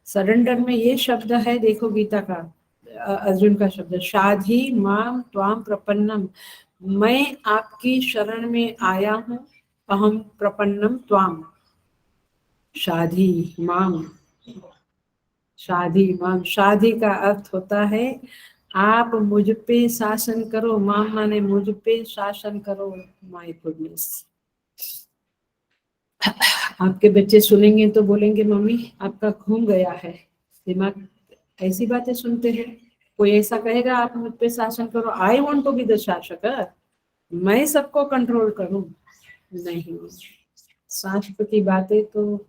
Surrender में ये शब्द है, देखो गीता का अर्जुन का शब्द, शाधी माम त्वाम प्रपन्नम, मैं आपकी शरण में आया हूँ, अहम प्रपन्नम त्वाम। शाधी माम, शाधी माम, शाधी का अर्थ होता है आप मुझ पे शासन करो। माम माने मुझ पे शासन करो। माय गुडनेस, आपके बच्चे सुनेंगे तो बोलेंगे मम्मी आपका घूम गया है दिमाग, ऐसी बातें सुनते हैं। कोई ऐसा कहेगा आप मुझ पे शासन करो, I want to be the शासक, मैं सबको कंट्रोल करूं, नहीं। शास्त्र की बातें तो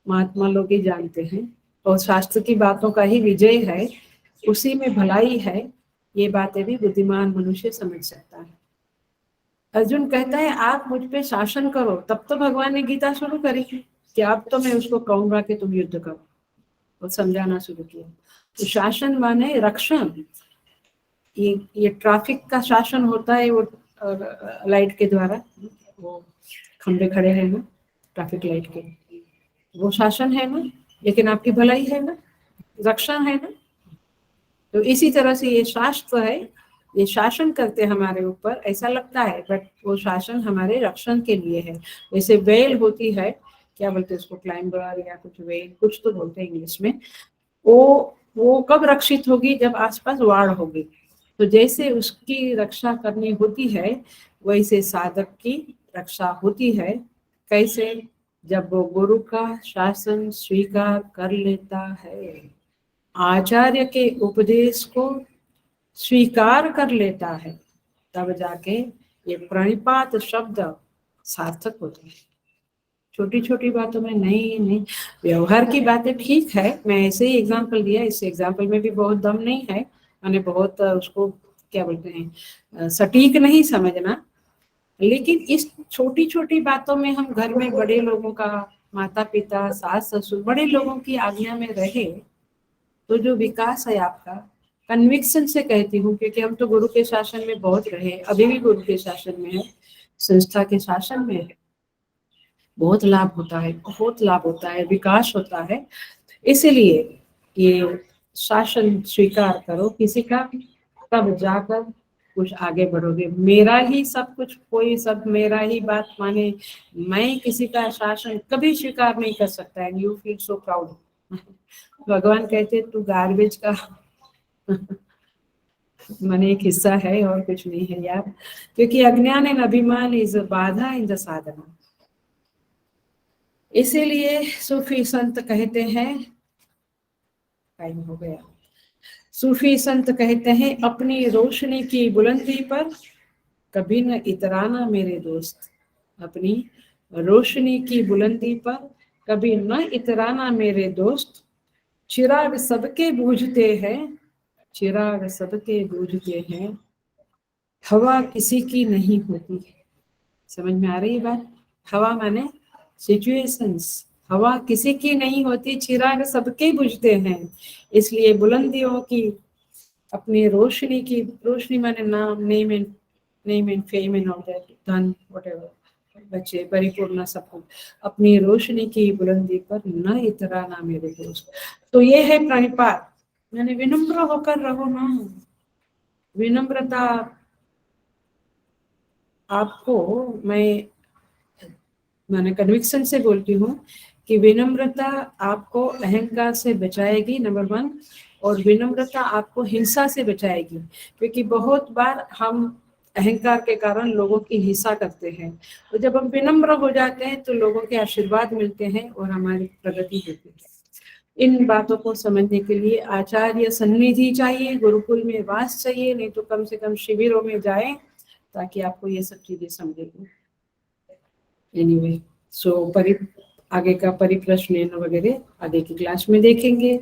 महात्मा लोग ही जानते हैं, और शास्त्र की बातों का ही विजय है, उसी में भलाई है। ये बातें भी बुद्धिमान मनुष्य समझ सकता है। अर्जुन कहता है आप मुझ पे शासन करो, तब तो भगवान ने गीता शुरू करी कि अब तो मैं उसको कहूंगा कि तुम युद्ध करो, और समझाना शुरू किया। तो शासन माने रक्षण। ये ट्रैफिक का शासन होता है, वो लाइट के द्वारा, वो खंबे खड़े हैं ना ट्रैफिक लाइट के, वो शासन है ना, लेकिन आपकी भलाई है ना, रक्षण है ना। तो इसी तरह से ये शास्त्र है, ये शासन करते हमारे ऊपर ऐसा लगता है, बट वो शासन हमारे रक्षण के लिए है। जैसे वेल होती है, क्या बोलते हैं उसको, क्लाइंबर या कुछ वेल, कुछ तो बोलते हैं इंग्लिश में। वो कब रक्षित होगी, जब आसपास वाड़ होगी। तो जैसे उसकी रक्षा करनी होती है, वैसे साधक की रक्षा होती है। कैसे, जब वो गुरु का शासन स्वीकार कर लेता है, आचार्य के उपदेश को स्वीकार कर लेता है, तब जाके ये प्रणिपात शब्द सार्थक होते हैं। छोटी छोटी बातों में नहीं नहीं, व्यवहार की बातें ठीक है, मैं ऐसे ही एग्जांपल दिया, इस एग्जांपल में भी बहुत दम नहीं है, मैंने बहुत उसको क्या बोलते हैं सटीक नहीं समझना, लेकिन इस छोटी छोटी बातों में हम घर में बड़े लोगों का, माता पिता, सास ससुर, बड़े लोगों की आज्ञा में रहे, तो जो विकास है आपका, कन्विक्शन से कहती हूँ, क्योंकि हम तो गुरु के शासन में बहुत रहे, अभी भी गुरु के शासन में है, संस्था के शासन में है, बहुत लाभ होता है, बहुत लाभ होता है, विकास होता है। इसीलिए ये शासन स्वीकार करो किसी का, तब जाकर कुछ आगे बढ़ोगे। मेरा ही सब कुछ, कोई सब मेरा ही बात माने, मैं किसी का शासन कभी स्वीकार नहीं कर सकता है। You feel so proud. भगवान कहते तू गार्बेज का मैंने एक हिस्सा है और कुछ नहीं है यार, क्योंकि अज्ञान एंड अभिमान इज अ बाधा इन द साधना। इसीलिए सूफी संत कहते हैं, टाइम हो गया, सूफी संत कहते हैं अपनी रोशनी की बुलंदी पर कभी न इतराना मेरे दोस्त, अपनी रोशनी की बुलंदी पर कभी न इतराना मेरे दोस्त, चिराग सबके बूझते हैं, चिराग सबके बूझते हैं, हवा किसी की नहीं होती। समझ में आ रही है बात। हवा माने सिचुएशंस, हवा किसी की नहीं होती, चिराग सबके बुझते हैं। इसलिए बुलंदियों की, अपनी रोशनी की, रोशनी माने नाम, name and fame and all that, धन, व्हाटएवर, बचे परिपूर्ण सफल, अपनी रोशनी की बुलंदी पर न इतराना मेरे दोस्त। तो ये है प्रणिपात, यानी विनम्र होकर रहो ना। विनम्रता आपको, मैंने कन्विक्शन से बोलती हूँ कि विनम्रता आपको अहंकार से बचाएगी, नंबर 1, और विनम्रता आपको हिंसा से बचाएगी, क्योंकि बहुत बार हम अहंकार के कारण लोगों की हिंसा करते हैं, और जब हम विनम्र हो जाते हैं तो लोगों के आशीर्वाद मिलते हैं और हमारी प्रगति होती है। इन बातों को समझने के लिए आचार्य सन्निधि चाहिए, गुरुकुल में वास चाहिए, नहीं तो कम से कम शिविरों में जाएं ताकि आपको ये सब चीजें समझेगी। एनीवे, सो आगे का परिप्रश्न वगैरह आगे की क्लास में देखेंगे।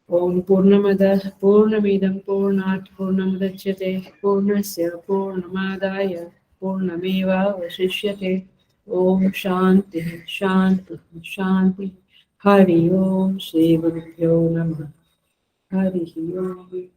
ओम पूर्णमदः पूर्णमिदं पूर्णात् पूर्णमुदच्यते पूर्णस्य पूर्णमादाय पूर्णमेवावशिष्यते। ओम शांति शांति शांति। हरि ओम, श्री गुरुभ्यो नमः। हरि ओम।